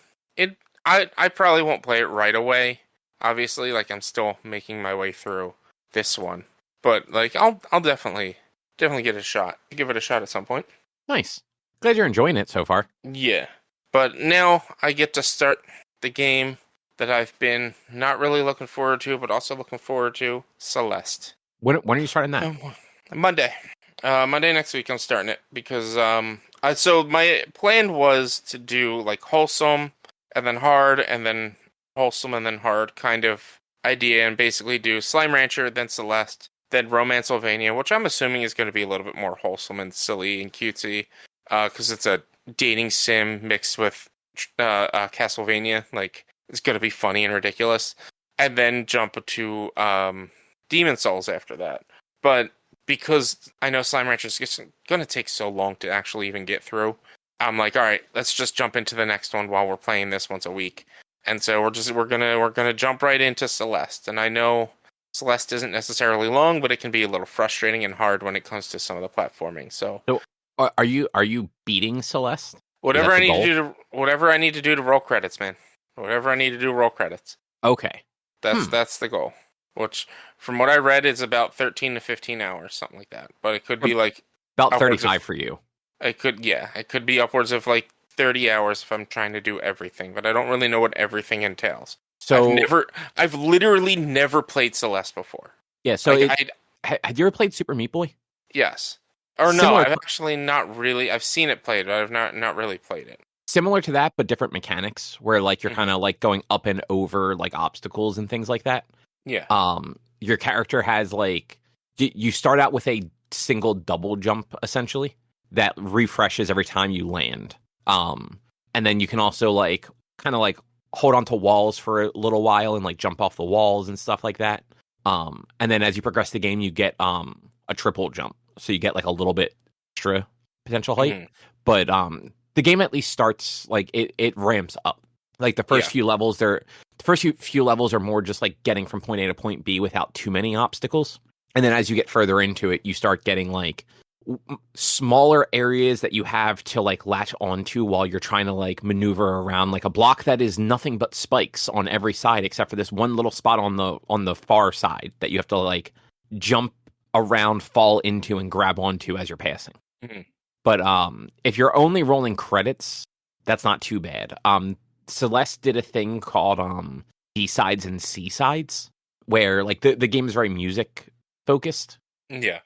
I probably won't play it right away. Obviously, like I'm still making my way through this one, but like I'll definitely give it a shot at some point. Nice. Glad you're enjoying it so far. Yeah, but now I get to start the game that I've been not really looking forward to, but also looking forward to, Celeste. When are you starting that? Monday. Monday next week I'm starting it because so my plan was to do like wholesome and then hard and then wholesome and then hard kind of idea, and basically do Slime Rancher, then Celeste, then Romancevania, which I'm assuming is going to be a little bit more wholesome and silly and cutesy, because it's a dating sim mixed with Castlevania. Like, it's going to be funny and ridiculous, and then jump to Demon Souls after that. But because I know Slime Rancher is going to take so long to actually even get through, I'm like, all right, let's just jump into the next one while we're playing this once a week. And so we're gonna jump right into Celeste. And I know Celeste isn't necessarily long, but it can be a little frustrating and hard when it comes to some of the platforming. So are you beating Celeste? Whatever I need to do to roll credits, man. Whatever I need to do to roll credits. Okay. That's the goal. Which, from what I read, is about 13 to 15 hours, something like that. But it could be like about 35 for you. It could be upwards of like 30 hours if I'm trying to do everything, but I don't really know what everything entails. So I've literally never played Celeste before. Yeah, so had you ever played Super Meat Boy? Yes. Or no, I've actually not really. I've seen it played, but I've not really played it. Similar to that, but different mechanics, where like you're kind of like going up and over like obstacles and things like that. Yeah. Your character has like you start out with a single double jump essentially that refreshes every time you land. And then you can also like kind of like hold onto walls for a little while and like jump off the walls and stuff like that. And then as you progress the game, you get a triple jump, so you get like a little bit extra potential height. Mm-hmm. But the game at least starts like it ramps up. Like the first few levels, few levels are more just like getting from point A to point B without too many obstacles. And then as you get further into it, you start getting like smaller areas that you have to like latch onto while you're trying to like maneuver around like a block that is nothing but spikes on every side except for this one little spot on the far side that you have to like jump around, fall into, and grab onto as you're passing. Mm-hmm. But if you're only rolling credits, that's not too bad. Celeste did a thing called B-sides and C-sides, where like the game is very music focused. Yeah.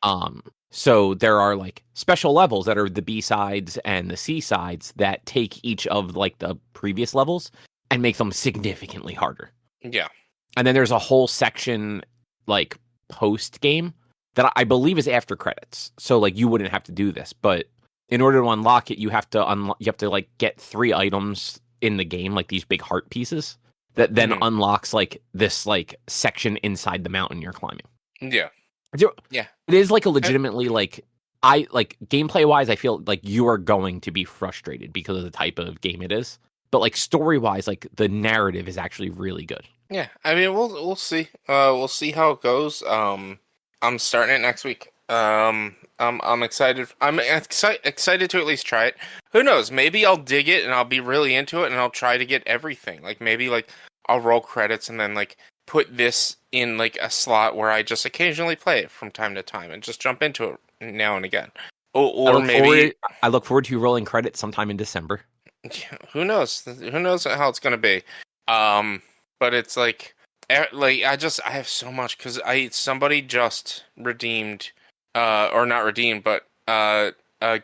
So there are like special levels that are the B-sides and the C-sides that take each of like the previous levels and make them significantly harder. Yeah. And then there's a whole section like post game that I believe is after credits. So like you wouldn't have to do this, but in order to unlock it, you have to like get 3 items in the game, like these big heart pieces that then unlocks like this like section inside the mountain you're climbing. Yeah. Yeah. It is like a legitimately like gameplay wise, I feel like you are going to be frustrated because of the type of game it is. But like story wise, like the narrative is actually really good. Yeah. I mean, we'll see. We'll see how it goes. I'm starting it next week. I'm excited. I'm excited to at least try it. Who knows? Maybe I'll dig it and I'll be really into it and I'll try to get everything. Like maybe like I'll roll credits and then like put this in like a slot where I just occasionally play it from time to time and just jump into it now and again. Or maybe I look forward to rolling credits sometime in December. Who knows? Who knows how it's gonna be? But it's like I have so much because somebody just redeemed, or not redeemed, but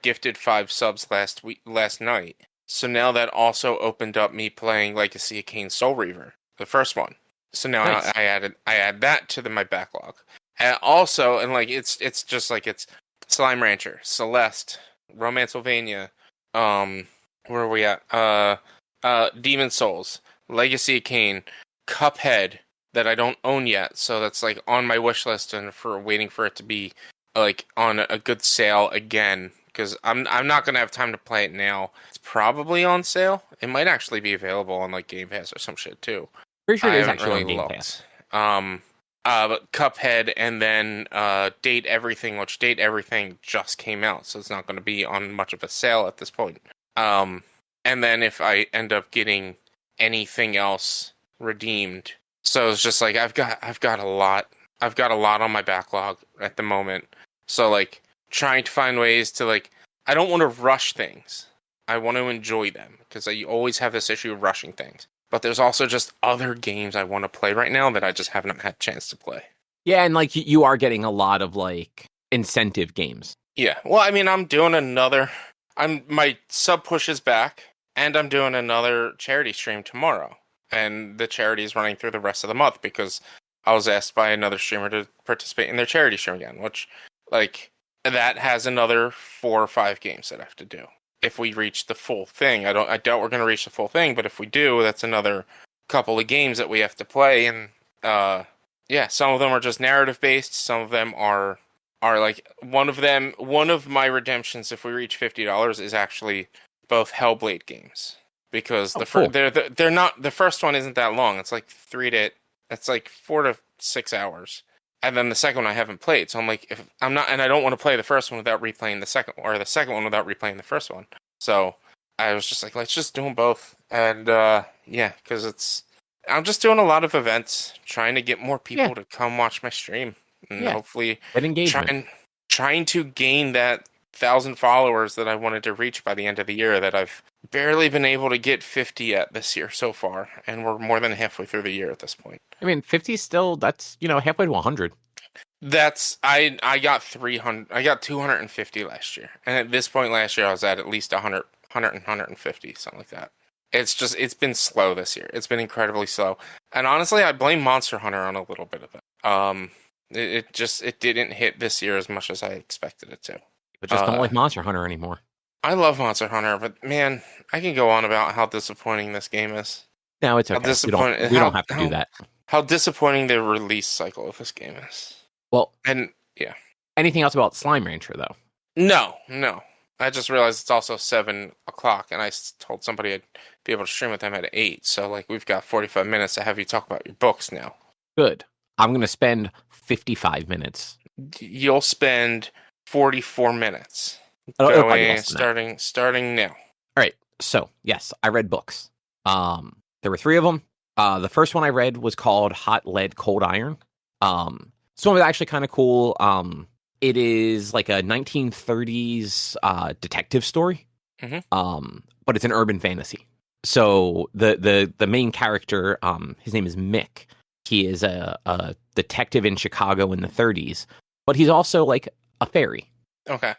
gifted 5 subs last night. So now that also opened up me playing Legacy of Kain Soul Reaver, the first one. So now nice. I add that to my backlog. And also, and like it's just like it's Slime Rancher, Celeste, Romancevania, where are we at? Demon Souls, Legacy of Kain, Cuphead that I don't own yet, so that's like on my wish list and waiting for it to be like on a good sale again, because I'm not gonna have time to play it now. It's probably on sale. It might actually be available on like Game Pass or some shit too. Pretty sure it is I actually haven't really on Game looked. Pass. But Cuphead and then Date Everything, which Date Everything just came out, so it's not going to be on much of a sale at this point. And then if I end up getting anything else redeemed, so it's just like I've got a lot on my backlog at the moment. So like trying to find ways to like, I don't want to rush things. I want to enjoy them because I always have this issue of rushing things. But there's also just other games I want to play right now that I just haven't had a chance to play. Yeah, and like you are getting a lot of like incentive games. Yeah, well, I mean, my sub push is back, and I'm doing another charity stream tomorrow. And the charity is running through the rest of the month because I was asked by another streamer to participate in their charity stream again, which, like, that has another 4 or 5 games that I have to do. If we reach the full thing, I doubt we're going to reach the full thing, but if we do, that's another couple of games that we have to play. And yeah, some of them are just narrative based. Some of them are like one of my redemptions. If we reach $50, is actually both Hellblade games because they're not, the first one isn't that long. It's like 4 to 6 hours. And then the second one I haven't played, so I'm like, if I'm not, and I don't want to play the first one without replaying the second, or the second one without replaying the first one. So I was just like, let's just do them both, and yeah, because I'm just doing a lot of events, trying to get more people to come watch my stream, and hopefully trying to gain that 1,000 followers that I wanted to reach by the end of the year. That I've barely been able to get 50 at this year so far, and we're more than halfway through the year at this point. I mean, 50 still, that's, halfway to 100. That's, I got 300, I got 250 last year. And at this point last year, I was at least 100 and 150, something like that. It's been slow this year. It's been incredibly slow. And honestly, I blame Monster Hunter on a little bit of that. It didn't hit this year as much as I expected it to. But just don't like Monster Hunter anymore. I love Monster Hunter, but man, I can go on about how disappointing this game is. No, it's okay. We don't have to do that. How disappointing the release cycle of this game is. Well, and yeah. Anything else about Slime Rancher, though? No. I just realized it's also 7 o'clock, and I told somebody I'd be able to stream with them at 8. So, like, we've got 45 minutes to have you talk about your books now. Good. I'm going to spend 55 minutes. You'll spend 44 minutes. Starting now. All right. So, yes, I read books. There were 3 of them. The first one I read was called Hot Lead, Cold Iron. This one was actually kind of cool. It is like a 1930s detective story, but it's an urban fantasy. So the main character, his name is Mick. He is a detective in Chicago in the 30s, but he's also like a fairy. Okay.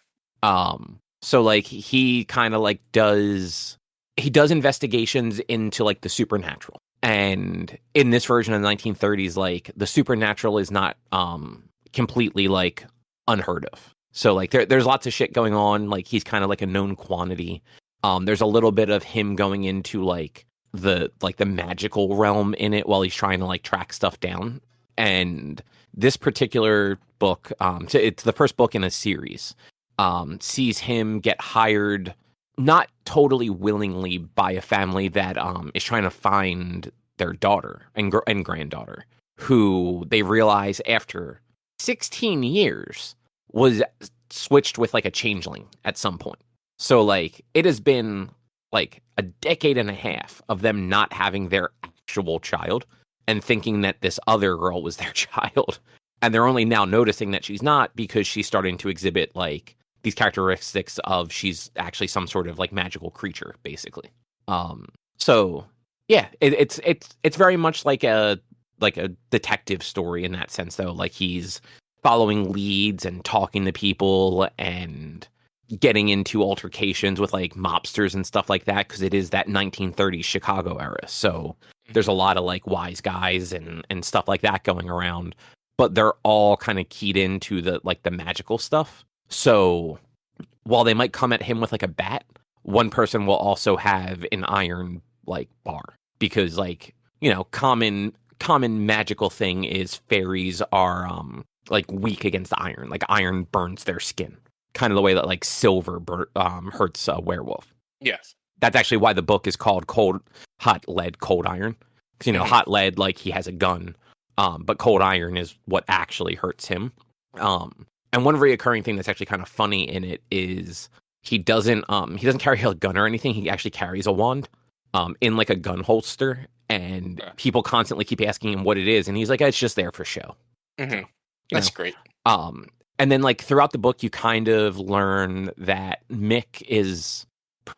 So like he kind of like does investigations into like the supernatural. And in this version of the 1930s, like the supernatural is not completely like unheard of. So like there's lots of shit going on. Like he's kind of like a known quantity. There's a little bit of him going into like the magical realm in it while he's trying to like track stuff down. And this particular book, so it's the first book in a series, sees him get hired not totally willingly by a family that is trying to find their daughter and granddaughter, who they realize after 16 years was switched with like a changeling at some point. So like it has been like a decade and a half of them not having their actual child and thinking that this other girl was their child. And they're only now noticing that she's not because she's starting to exhibit like these characteristics of she's actually some sort of like magical creature, basically. So yeah, it's very much like a detective story in that sense, though. Like he's following leads and talking to people and getting into altercations with like mobsters and stuff like that, because it is that 1930s Chicago era. So there's a lot of like wise guys and stuff like that going around, but they're all kind of keyed into the like the magical stuff. So while they might come at him with like a bat, one person will also have an iron like bar, because like, you know, common magical thing is fairies are like weak against iron. Like iron burns their skin, kind of the way that like silver hurts a werewolf. Yes. That's actually why the book is called Hot Lead, Cold Iron. Because, you know, hot lead, like he has a gun, but cold iron is what actually hurts him. And one reoccurring thing that's actually kind of funny in it is he doesn't carry a gun or anything. He actually carries a wand in like a gun holster, and people constantly keep asking him what it is, and he's like, it's just there for show. Mm-hmm. So, that's great. And then like throughout the book, you kind of learn that Mick is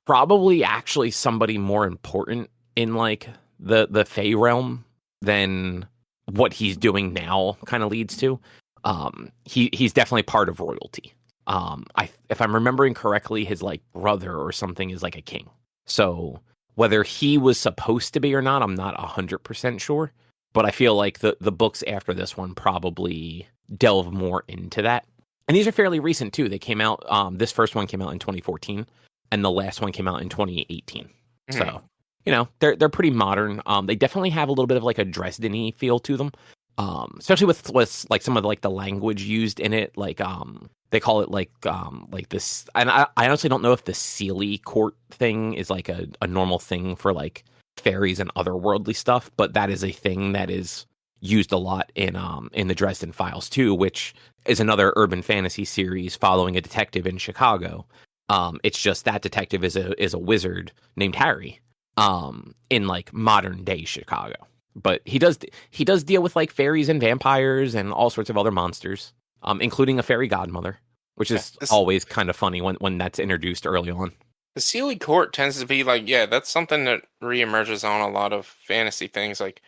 probably actually somebody more important in like the Fae realm than what he's doing now kind of leads to. He's definitely part of royalty. If I'm remembering correctly, his like brother or something is like a king. So whether he was supposed to be or not, I'm not 100% sure. But I feel like the books after this one probably delve more into that. And these are fairly recent too. They came out. This first one came out in 2014, and the last one came out in 2018. Mm-hmm. So you know they're pretty modern. They definitely have a little bit of like a Dresden-y feel to them. Especially with like some of like the language used in it, like they call it like this, and I honestly don't know if the Sealy court thing is like a normal thing for like fairies and otherworldly stuff, but that is a thing that is used a lot in the Dresden Files too, which is another urban fantasy series following a detective in Chicago. It's just that detective is a wizard named Harry, in like modern day Chicago. But he does deal with like fairies and vampires and all sorts of other monsters, including a fairy godmother, which is always kind of funny when that's introduced early on. The Sealy Court tends to be like, that's something that reemerges on a lot of fantasy things. Like,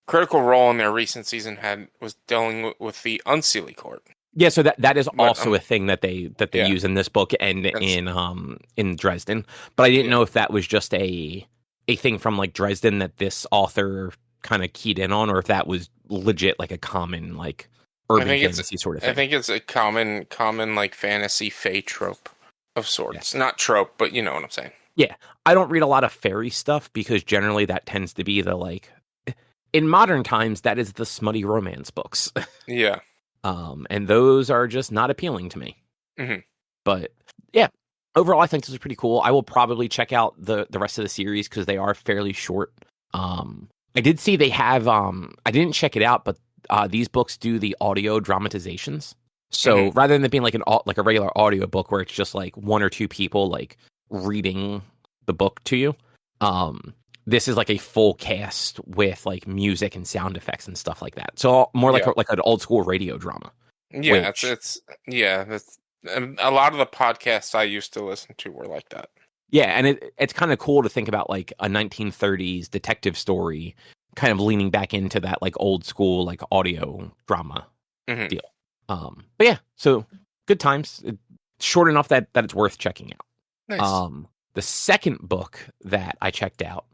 Critical Role in their recent season was dealing with the Unsealy Court. Yeah, so that is also a thing that they use in this book and in Dresden. But I didn't know if that was just a thing from like Dresden that this author kind of keyed in on, or if that was legit like a common like urban fantasy sort of thing. I think it's a common like fantasy fae trope of sorts. Yeah. Not trope, but you know what I'm saying. Yeah, I don't read a lot of fairy stuff because generally that tends to be the like in modern times that is the smutty romance books. Yeah. And those are just not appealing to me. Mm-hmm. But yeah, overall, I think this is pretty cool. I will probably check out the rest of the series because they are fairly short. I did see they have, I didn't check it out, but these books do the audio dramatizations. So rather than it being like a regular audio book where it's just like one or two people like reading the book to you, this is like a full cast with like music and sound effects and stuff like that. So more like an old school radio drama. Yeah, which that's a lot of the podcasts I used to listen to were like that. yeah, and it's kind of cool to think about like a 1930s detective story kind of leaning back into that like old school like audio drama Hmm. deal. But yeah, so good times. Short enough that it's worth checking out. Nice. The second book that I checked out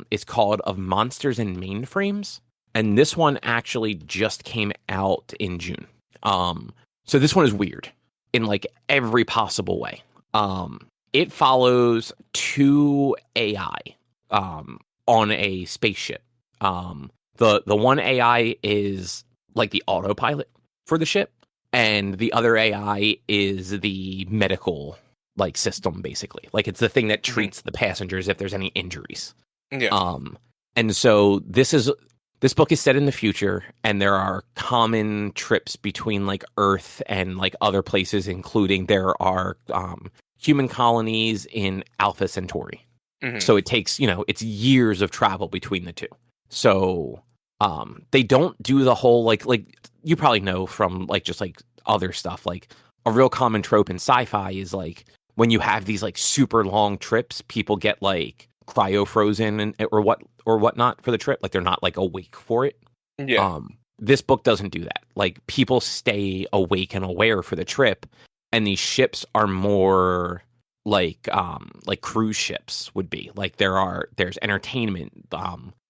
is called Of Monsters and Mainframes, and this one actually just came out in June. So this one is weird in like every possible way. It follows two AI on a spaceship. The one AI is like the autopilot for the ship, and the other AI is the medical like system, basically. Like it's the thing that Hmm. treats the passengers if there's any injuries. Yeah. And so this book is set in the future, and there are common trips between like Earth and like other places, including there are human colonies in Alpha Centauri. Hmm. So it takes, it's years of travel between the two. So they don't do the whole like you probably know from like just like other stuff. Like a real common trope in sci-fi is like when you have these like super long trips, people get like cryo frozen and or whatnot for the trip. Like they're not like awake for it. Yeah. This book doesn't do that. Like people stay awake and aware for the trip, and these ships are more like cruise ships would be. Like there's entertainment.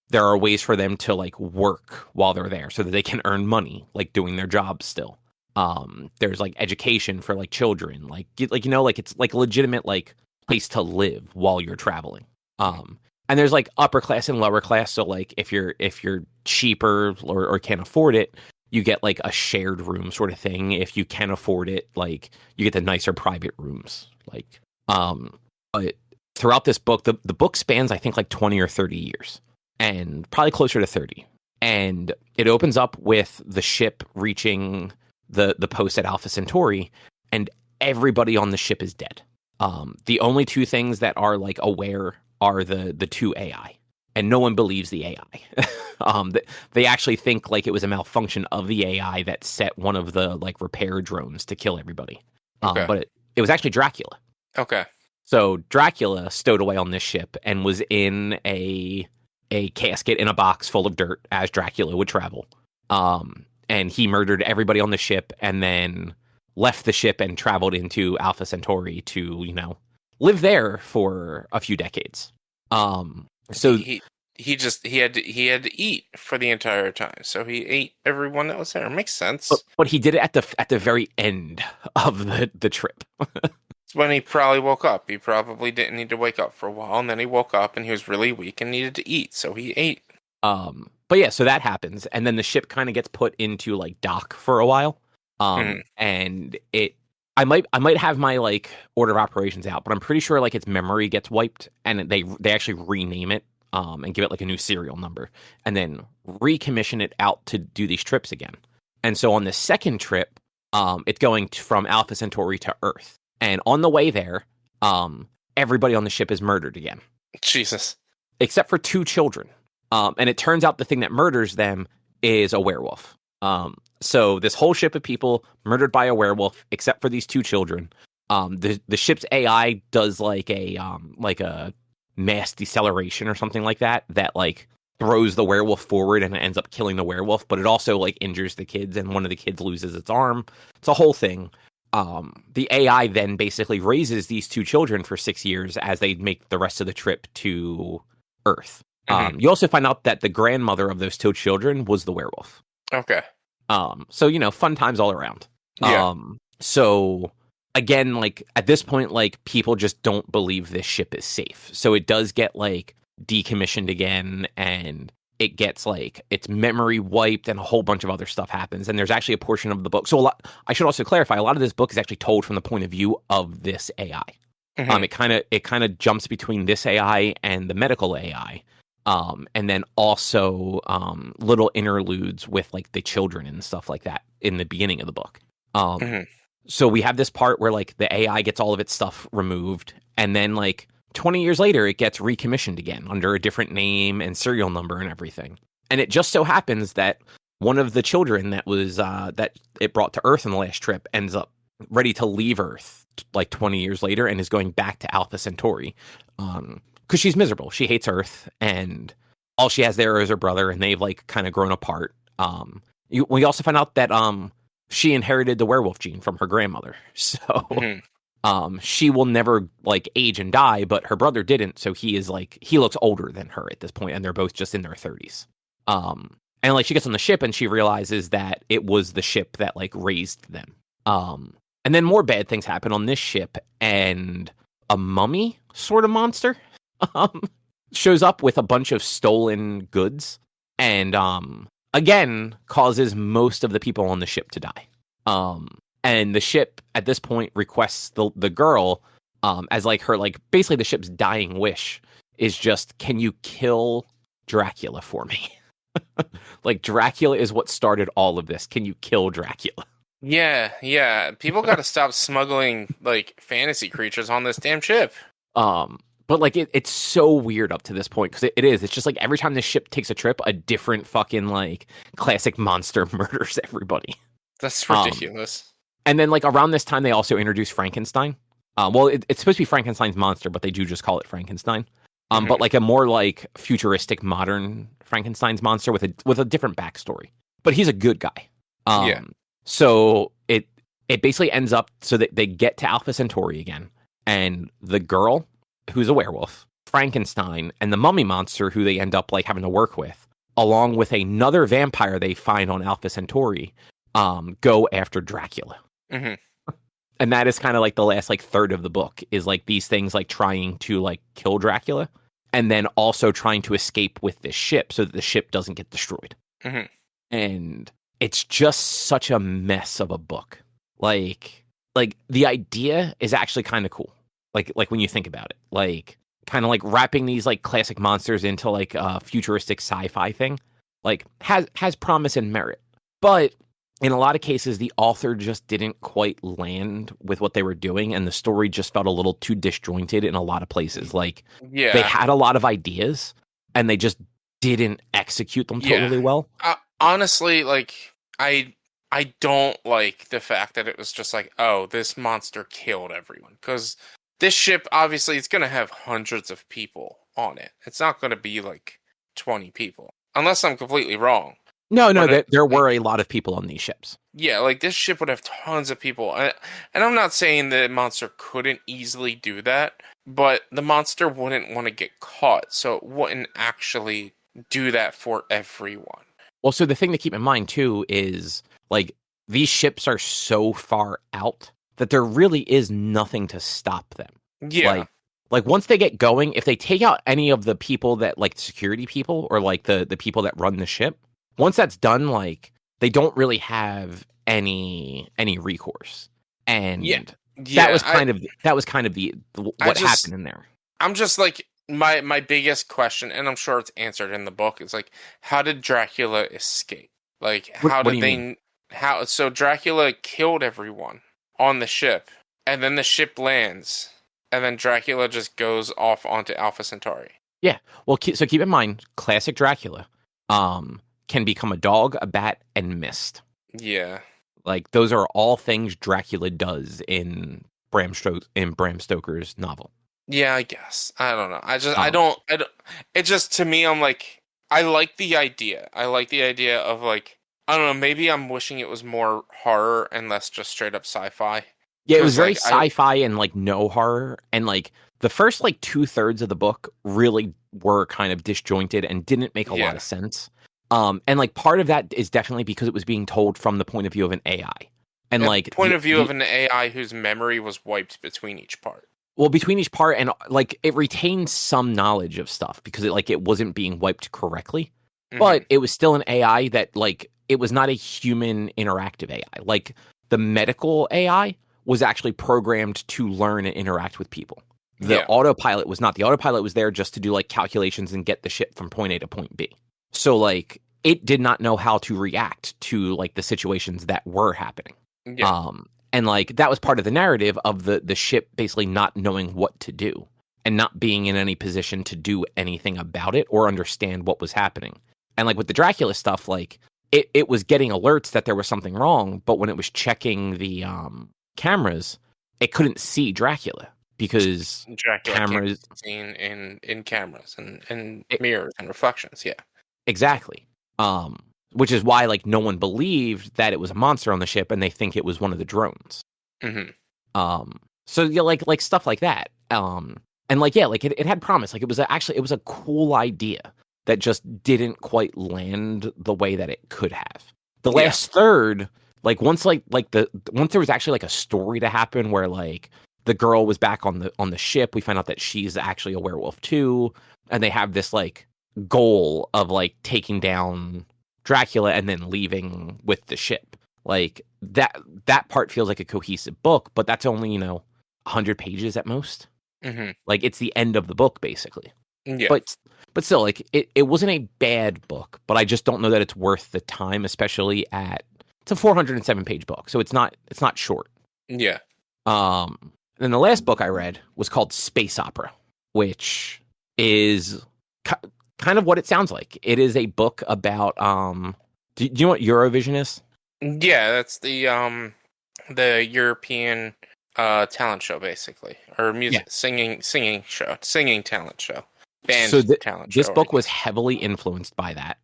There are ways for them to like work while they're there so that they can earn money, like doing their jobs still. There's like education for like children, like like it's like a legitimate like place to live while you're traveling. And there's like upper class and lower class. So like if you're cheaper or can't afford it, you get like a shared room sort of thing. If you can afford it, like you get the nicer private rooms. Like but throughout this book, the book spans I think like 20 or 30 years, and probably closer to 30. And it opens up with the ship reaching the post at Alpha Centauri, and everybody on the ship is dead. The only two things that are like aware are the two AI, and no one believes the AI. They actually think like it was a malfunction of the AI that set one of the like repair drones to kill everybody. Okay. But it was actually Dracula. Okay. So Dracula stowed away on this ship and was in a casket in a box full of dirt as Dracula would travel. And he murdered everybody on the ship and then left the ship and traveled into Alpha Centauri to, live there for a few decades. So he had to eat for the entire time, so he ate everyone that was there. Makes sense. but he did it at the very end of the trip. It's when he probably woke up. He probably didn't need to wake up for a while, and then he woke up and he was really weak and needed to eat, so he ate. But yeah, so that happens, and then the ship kind of gets put into like dock for a while. And I might have my like order of operations out, but I'm pretty sure like its memory gets wiped, and they actually rename it and give it like a new serial number, and then recommission it out to do these trips again. And so on the second trip, it's going from Alpha Centauri to Earth, and on the way there, everybody on the ship is murdered again, Jesus. except for two children. And it turns out the thing that murders them is a werewolf. So this whole ship of people murdered by a werewolf, except for these two children. The ship's AI does like a mass deceleration or something like that like throws the werewolf forward and it ends up killing the werewolf, but it also like injures the kids, and one of the kids loses its arm. It's a whole thing. The AI then basically raises these two children for 6 years as they make the rest of the trip to Earth. You also find out that the grandmother of those two children was the werewolf. Okay. So fun times all around. Yeah. So again, like at this point, like people just don't believe this ship is safe. So it does get like decommissioned again, and it gets like its memory wiped, and a whole bunch of other stuff happens. And there's actually a portion of the book. So I should also clarify, a lot of this book is actually told from the point of view of this AI. It kind of jumps between this AI and the medical AI. And then also little interludes with like the children and stuff like that in the beginning of the book. So we have this part where like the AI gets all of its stuff removed, and then like 20 years later, it gets recommissioned again under a different name and serial number and everything. And it just so happens that one of the children that was that it brought to Earth on the last trip ends up ready to leave Earth like 20 years later and is going back to Alpha Centauri because she's miserable. She hates Earth, and all she has there is her brother, and they've like kind of grown apart. We also find out that she inherited the werewolf gene from her grandmother, so she will never like age and die, but her brother didn't, so he looks older than her at this point, and they're both just in their 30s. And like she gets on the ship and she realizes that it was the ship that like raised them. And then more bad things happen on this ship, and a mummy sort of monster shows up with a bunch of stolen goods, and again causes most of the people on the ship to die. And the ship at this point requests the girl as like her like basically the ship's dying wish is just, can you kill Dracula for me? Like Dracula is what started all of this. Can you kill Dracula? Yeah. People got to stop smuggling like fantasy creatures on this damn ship. But like it's so weird up to this point because it is. It's just like every time the ship takes a trip, a different fucking like classic monster murders everybody. That's ridiculous. And then like around this time, they also introduced Frankenstein. Well, it's supposed to be Frankenstein's monster, but they do just call it Frankenstein. But like a more like futuristic modern Frankenstein's monster with a different backstory. But he's a good guy. So it basically ends up so that they get to Alpha Centauri again, and the girl who's a werewolf, Frankenstein, and the mummy monster who they end up like having to work with, along with another vampire they find on Alpha Centauri, go after Dracula. And that is kind of like the last like third of the book is like these things like trying to like kill Dracula and then also trying to escape with this ship so that the ship doesn't get destroyed. And it's just such a mess of a book. Like the idea is actually kind of cool. Like when you think about it, like kind of like wrapping these like classic monsters into like a futuristic sci-fi thing, like has promise and merit. But in a lot of cases, the author just didn't quite land with what they were doing, and the story just felt a little too disjointed in a lot of places. Like, they had a lot of ideas, and they just didn't execute them totally well. Honestly, like, I don't like the fact that it was just like, oh, this monster killed everyone. Because this ship, obviously, it's going to have hundreds of people on it. It's not going to be, like, 20 people. Unless I'm completely wrong. No, there were a lot of people on these ships. Yeah, like this ship would have tons of people. And I'm not saying the monster couldn't easily do that, but the monster wouldn't want to get caught, so it wouldn't actually do that for everyone. Well, so the thing to keep in mind, too, is, like, these ships are so far out that there really is nothing to stop them. Yeah. Like once they get going, if they take out any of the people that, like, security people or, like, the people that run the ship, once that's done, like, they don't really have any recourse, and that was kind of what happened in there. I'm just like my biggest question, and I'm sure it's answered in the book, is like, how did Dracula escape? Like, so Dracula killed everyone on the ship, and then the ship lands, and then Dracula just goes off onto Alpha Centauri. Yeah, well, so keep in mind, classic Dracula. Can become a dog, a bat, and mist. Yeah. Like, those are all things Dracula does in Bram Stoker's novel. Yeah, I guess. I don't know. I don't, it just, to me, I'm like, I like the idea. I like the idea of, like, I don't know, maybe I'm wishing it was more horror and less just straight up sci-fi. Yeah, it was very sci-fi and, like, no horror. And, like, the first, like, 2/3 of the book really were kind of disjointed and didn't make a lot of sense. And like part of that is definitely because it was being told from the point of view of an AI, and like point of view of an AI whose memory was wiped between each part. Well, between each part, and like it retained some knowledge of stuff because it wasn't being wiped correctly, but it was still an AI that like it was not a human interactive AI. Like the medical AI was actually programmed to learn and interact with people. The autopilot was not. The autopilot was there just to do like calculations and get the ship from point A to point B. So, like, it did not know how to react to, like, the situations that were happening. Yeah. And, like, that was part of the narrative of the ship basically not knowing what to do and not being in any position to do anything about it or understand what was happening. And, like, with the Dracula stuff, like, it was getting alerts that there was something wrong, but when it was checking the cameras, it couldn't see Dracula because Dracula cameras can't be seen in cameras and mirrors and reflections. Yeah, exactly. Which is why like no one believed that it was a monster on the ship, and they think it was one of the drones. So yeah, like stuff like that. And like yeah, like it had promise. Like it was a cool idea that just didn't quite land the way that it could have. The last third, like once there was actually like a story to happen where like the girl was back on the ship, we find out that she's actually a werewolf too, and they have this like goal of like taking down Dracula and then leaving with the ship. Like that part feels like a cohesive book, but that's only 100 pages at most. Like it's the end of the book basically. Yeah. But still, like it wasn't a bad book, but I just don't know that it's worth the time, especially it's a 407 page book, so it's not short. Yeah. Then the last book I read was called Space Opera, which is kind of what it sounds like. It is a book about do you know what Eurovision is? Yeah, that's the European talent show basically, or music singing talent show. Band talent show. This book was heavily influenced by that.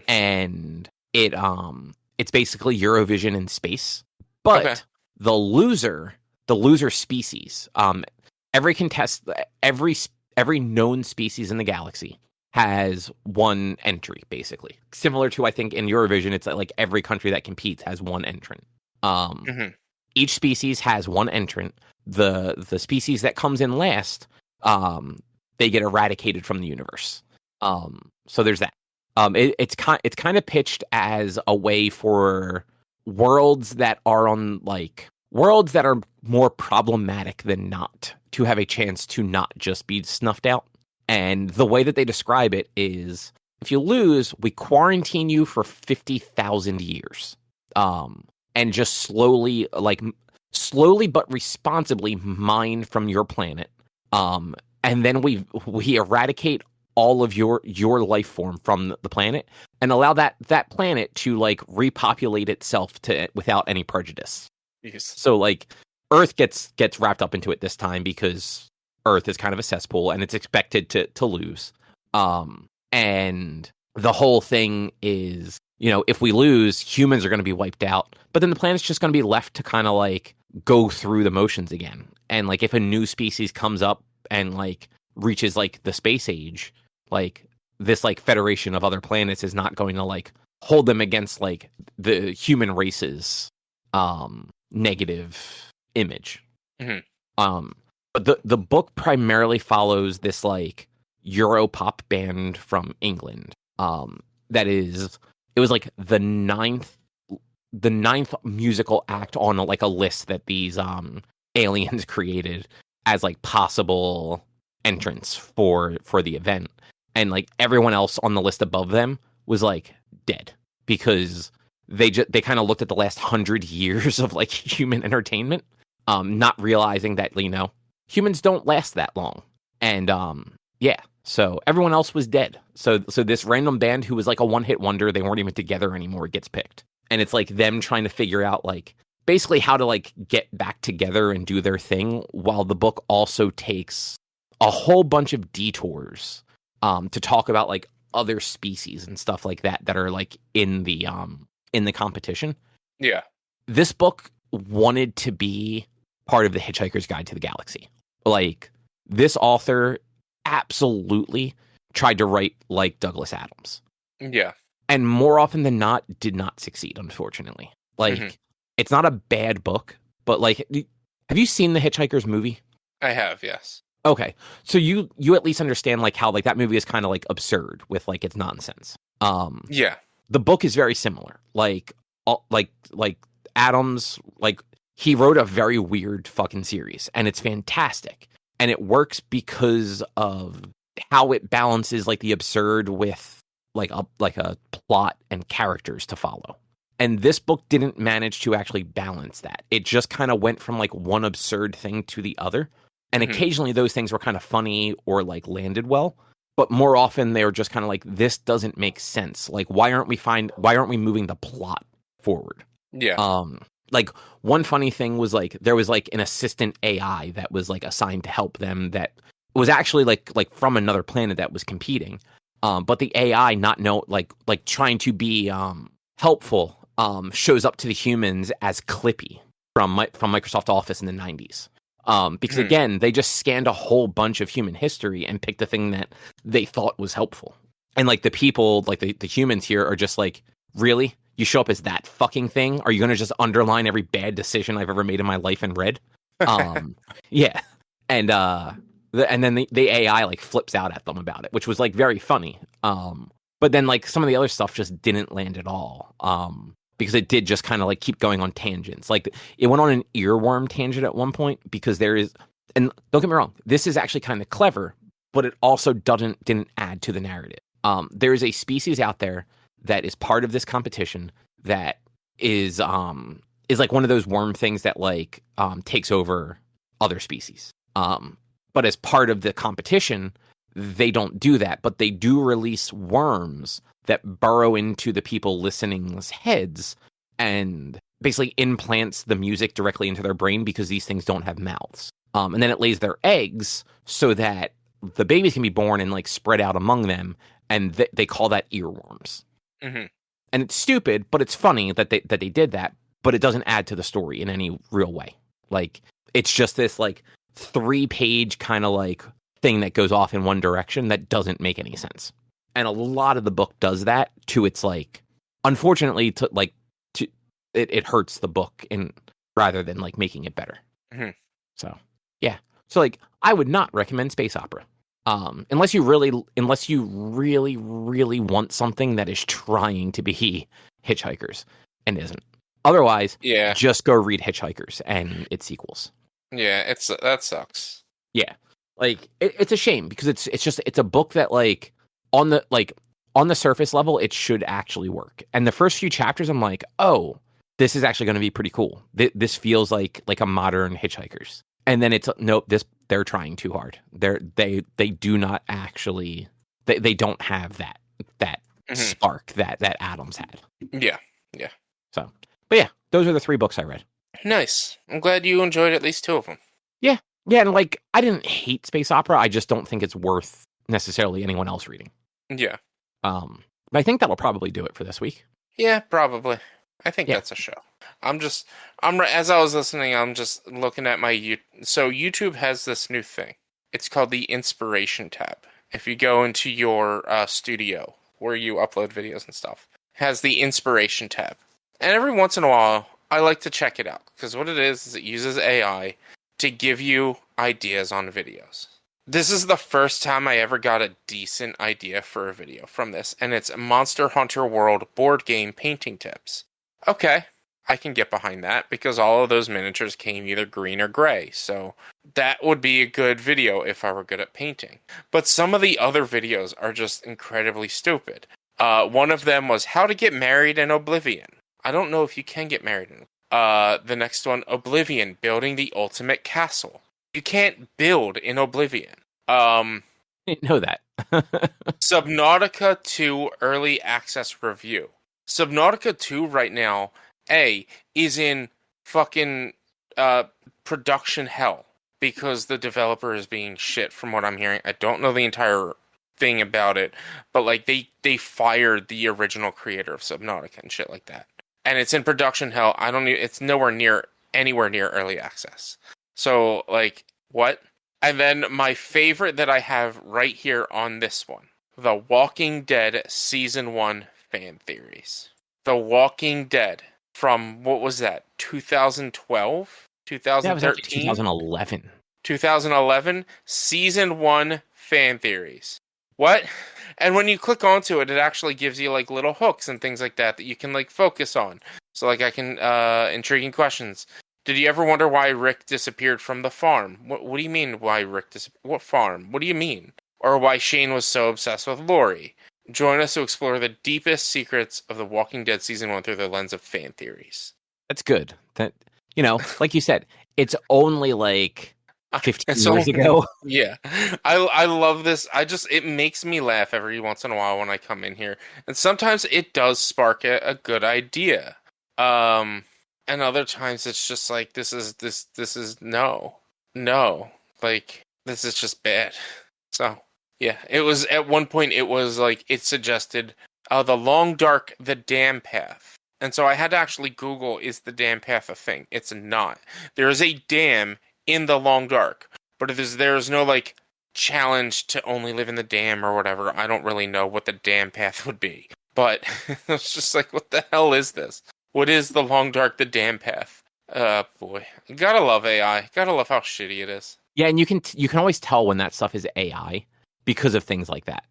And it's basically Eurovision in space. But the loser species, every known species in the galaxy has one entry, basically. Similar to, I think, in Eurovision, it's like every country that competes has one entrant. Each species has one entrant. The species that comes in last, they get eradicated from the universe. So there's that. It's kind of pitched as a way for worlds that are more problematic than not to have a chance to not just be snuffed out. And the way that they describe it is, if you lose, we quarantine you for 50,000 years, and just slowly but responsibly mine from your planet. And then we eradicate all of your life form from the planet and allow that planet to like repopulate itself without any prejudice. Yes. So like Earth gets wrapped up into it this time because Earth is kind of a cesspool and it's expected to lose. And the whole thing is, if we lose, humans are going to be wiped out, but then the planet's just going to be left to kind of like go through the motions again. And like if a new species comes up and like reaches like the space age, like this like federation of other planets is not going to like hold them against like the human race's negative image. But the book primarily follows this like Euro pop band from England. It was like the ninth musical act on like a list that these aliens created as like possible entrants for the event, and like everyone else on the list above them was like dead because they kind of looked at the last 100 years of like human entertainment, not realizing that humans don't last that long, and so everyone else was dead. So this random band who was like a one-hit wonder, they weren't even together anymore, gets picked, and it's like them trying to figure out like basically how to like get back together and do their thing, while the book also takes a whole bunch of detours to talk about like other species and stuff like that are like in the competition. Yeah. This book wanted to be part of the Hitchhiker's Guide to the Galaxy. Like this author absolutely tried to write like Douglas Adams. Yeah. And more often than not did not succeed, unfortunately. Like it's not a bad book, but like have you seen the Hitchhiker's movie? I have, yes. Okay. So you at least understand like how like that movie is kind of like absurd with like its nonsense. Yeah. The book is very similar. Like Adams, like he wrote a very weird fucking series and it's fantastic. And it works because of how it balances like the absurd with like a plot and characters to follow. And this book didn't manage to actually balance that. It just kind of went from like one absurd thing to the other. And occasionally those things were kind of funny or like landed well. but more often they were just kind of like, this doesn't make sense. Like, why aren't we moving the plot forward? Yeah. Like one funny thing was like there was like an assistant AI that was like assigned to help them that was actually like from another planet that was competing. But the AI not know like trying to be helpful shows up to the humans as Clippy from Microsoft Office in the 90s. Because again, they just scanned a whole bunch of human history and picked the thing that they thought was helpful. And like the people, like the humans here are just like, really? You show up as that fucking thing? Are you going to just underline every bad decision I've ever made in my life in red? Yeah. And then the AI like flips out at them about it, which was like very funny. But then like some of the other stuff just didn't land at all. Because it did just kind of like keep going on tangents. Like it went on an earworm tangent at one point because there is, and don't get me wrong, this is actually kind of clever, but it also didn't add to the narrative. There is a species out there that is part of this competition that is like one of those worm things that like takes over other species. But as part of the competition, they don't do that, but they do release worms that burrow into the people listening's heads and basically implants the music directly into their brain because these things don't have mouths. And then it lays their eggs so that the babies can be born and like spread out among them, and they call that earworms. Mm-hmm. And it's stupid, but it's funny that they did that, but it doesn't add to the story in any real way. Like it's just this like 3-page kind of like thing that goes off in one direction that doesn't make any sense. And a lot of the book does that to its like, unfortunately, it hurts the book in rather than like making it better. Mm-hmm. So yeah, so like I would not recommend space opera. Unless you really want something that is trying to be Hitchhikers and isn't. Otherwise, yeah, just go read Hitchhikers and its sequels. Yeah, that sucks. Yeah, like it's a shame because it's a book that like on the surface level it should actually work. And the first few chapters, I'm like, oh, this is actually going to be pretty cool. This feels like a modern Hitchhikers. And then it's nope. They're trying too hard. They do not actually. They don't have that spark that Adams had. Yeah. So, but yeah, those are the 3 books I read. Nice. I'm glad you enjoyed at least 2 of them. Yeah, and like I didn't hate space opera. I just don't think it's worth necessarily anyone else reading. Yeah. But I think that'll probably do it for this week. Yeah, probably. I think that's a show. As I was listening, I'm just looking at my so YouTube has this new thing. It's called the Inspiration tab. If you go into your studio where you upload videos and stuff, it has the Inspiration tab. And every once in a while, I like to check it out because what it is it uses AI to give you ideas on videos. This is the first time I ever got a decent idea for a video from this, and it's Monster Hunter World board game painting tips. Okay, I can get behind that because all of those miniatures came either green or gray, so that would be a good video if I were good at painting. But some of the other videos are just incredibly stupid. One of them was how to get married in Oblivion. I don't know if you can get married in the next one, Oblivion, building the ultimate castle. You can't build in Oblivion. I didn't know that. Subnautica 2 early access review. Subnautica 2 right now, is in fucking production hell because the developer is being shit from what I'm hearing. I don't know the entire thing about it, but like they fired the original creator of Subnautica and shit like that. And it's in production hell. It's anywhere near early access. So like what? And then my favorite that I have right here on this one, The Walking Dead Season 1 fan theories. The Walking Dead from, what was that, 2012? 2013? 2011. 2011? Season 1 fan theories. What? And when you click onto it, it actually gives you like little hooks and things like that you can like focus on. So like I can, intriguing questions. Did you ever wonder why Rick disappeared from the farm? What do you mean why Rick disappeared? What farm? What do you mean? Or why Shane was so obsessed with Lori? Join us to explore the deepest secrets of The Walking Dead Season 1 through the lens of fan theories. That's good. That, like you said, it's only like 15 So years ago. yeah, I love this. It makes me laugh every once in a while when I come in here, and sometimes it does spark a good idea. Um, and other times it's just like this is no, like this is just bad. So yeah, it was at one point it was like it suggested the long dark, the dam path. And so I had to actually Google, is the dam path a thing? It's not. There is a dam in the long dark, but there's no like challenge to only live in the dam or whatever. I don't really know what the dam path would be. But it's just like, what the hell is this? What is the long dark, the dam path? Boy. Gotta love AI. Gotta love how shitty it is. Yeah, and you can always tell when that stuff is AI because of things like that.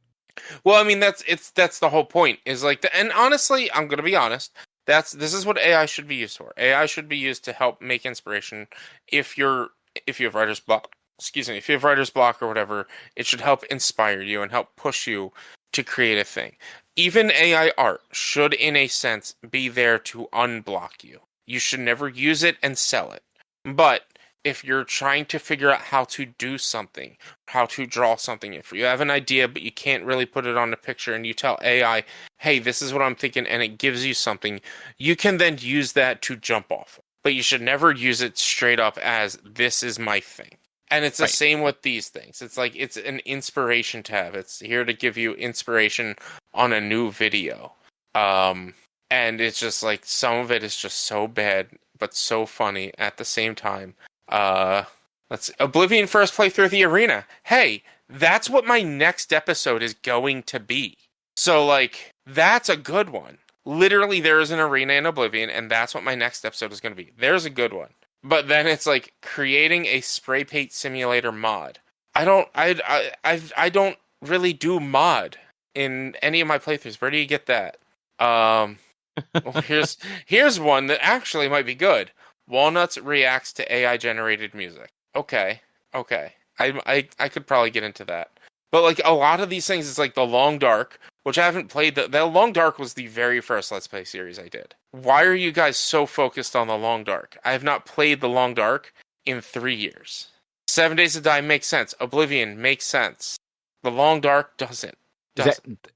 Well, I mean that's the whole point. Is like and honestly, I'm gonna be honest. This is what AI should be used for. AI should be used to help make inspiration. If you have writer's block, excuse me, if you have writer's block or whatever, it should help inspire you and help push you to create a thing. Even AI art should, in a sense, be there to unblock you. You should never use it and sell it. But if you're trying to figure out how to do something, how to draw something, if you have an idea but you can't really put it on a picture and you tell AI, hey, this is what I'm thinking, and it gives you something, you can then use that to jump off. But you should never use it straight up as, this is my thing. And it's the same with these things. It's like, it's an inspiration tab. It's here to give you inspiration on a new video. And it's just like, some of it is just so bad, but so funny at the same time. Let's see. Oblivion first playthrough the arena. Hey, that's what my next episode is going to be. So, like, that's a good one. Literally, there is an arena in Oblivion, and that's what my next episode is going to be. There's a good one. But then it's like creating a spray paint simulator mod. I don't really do mod in any of my playthroughs. Where do you get that? Well, here's one that actually might be good. Walnuts reacts to AI generated music. Okay. I could probably get into that. But like a lot of these things, it's like the Long Dark, which I haven't played. The Long Dark was the very first Let's Play series I did. Why are you guys so focused on the Long Dark? I have not played the Long Dark in 3 years. 7 Days to Die makes sense. Oblivion makes sense. The Long Dark doesn't.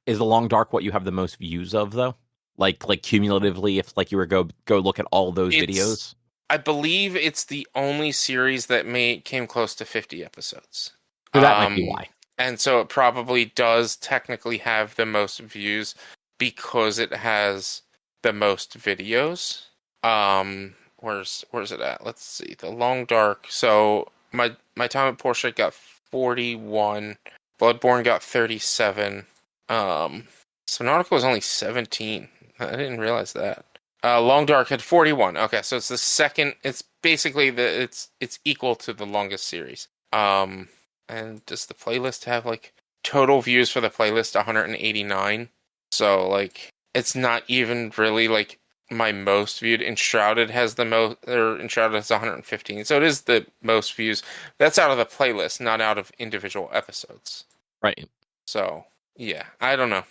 Is the Long Dark what you have the most views of though? Like cumulatively, if like you were go look at all those videos. I believe it's the only series that came close to 50 episodes. So that might be why. And so it probably does technically have the most views because it has the most videos. Where's it at? Let's see. The Long Dark. So my time at Porsche got 41. Bloodborne got 37. Subnautica was only 17. I didn't realize that. Long Dark had 41. Okay, so it's the second. It's basically it's equal to the longest series. And does the playlist have like total views for the playlist 189? So like it's not even really like my most viewed. Enshrouded has the most, or Enshrouded has 115. So it is the most views. That's out of the playlist, not out of individual episodes. Right. So yeah, I don't know,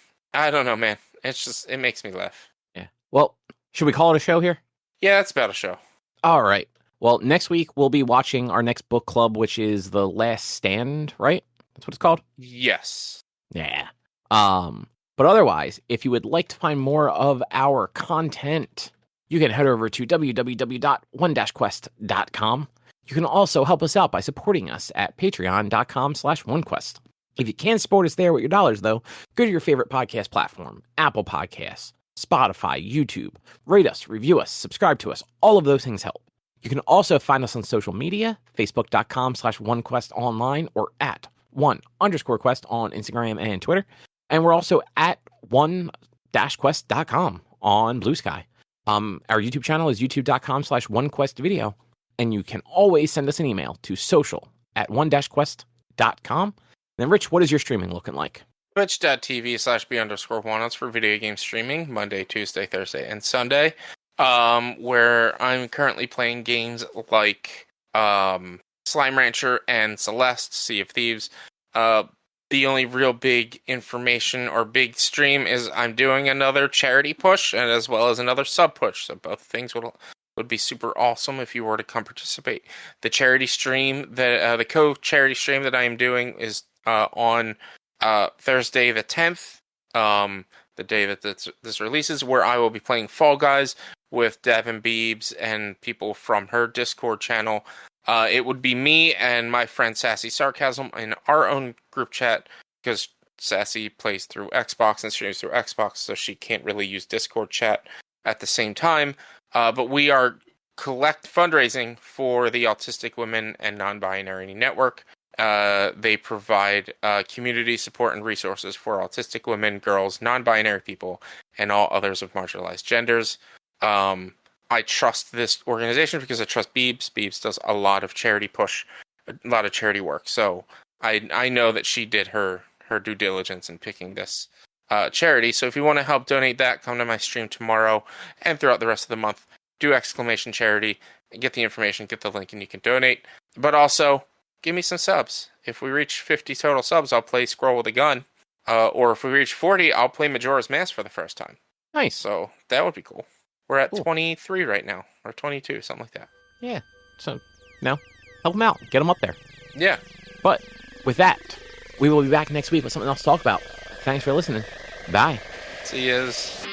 man. It's just, it makes me laugh. Yeah. Well, should we call it a show here? Yeah, it's about a show. All right. Well, next week we'll be watching our next book club, which is The Last Stand, right? That's what it's called? Yes. Yeah. But otherwise, if you would like to find more of our content, you can head over to www.one-quest.com. You can also help us out by supporting us at patreon.com/onequest. If you can't support us there with your dollars, though, go to your favorite podcast platform, Apple Podcasts, Spotify, YouTube. Rate us, review us, subscribe to us. All of those things help. You can also find us on social media, facebook.com/onequestonline or at @1_quest on Instagram and Twitter. And we're also at one-quest.com on Blue Sky. Our YouTube channel is youtube.com/onequestvideo. And you can always send us an email to social@one-quest.com. And then, Rich, what is your streaming looking like? Twitch.tv/b_walnuts for video game streaming, Monday, Tuesday, Thursday, and Sunday. Where I'm currently playing games like Slime Rancher and Celeste, Sea of Thieves. The only real big information or big stream is I'm doing another charity push and as well as another sub push. So both things will would be super awesome if you were to come participate. The charity stream, the co-charity stream that I am doing is on Thursday the 10th, the day that this releases, where I will be playing Fall Guys with Devin Beebs and people from her Discord channel. It would be me and my friend Sassy Sarcasm in our own group chat, because Sassy plays through Xbox and streams through Xbox, so she can't really use Discord chat at the same time. But we are fundraising for the Autistic Women and Non-Binary Network. They provide community support and resources for autistic women, girls, non-binary people, and all others of marginalized genders. I trust this organization because I trust Beebs. Beebs does a lot of charity a lot of charity work. So I know that she did her due diligence in picking this charity. So if you want to help donate that, come to my stream tomorrow and throughout the rest of the month. Do !charity, get the information, get the link, and you can donate. But also, give me some subs. If we reach 50 total subs, I'll play Squirrel with a Gun. Or if we reach 40, I'll play Majora's Mask for the first time. Nice. So that would be cool. We're at 23 right now, or 22, something like that. Yeah. So, no, help them out. Get them up there. Yeah. But with that, we will be back next week with something else to talk about. Thanks for listening. Bye. See yous.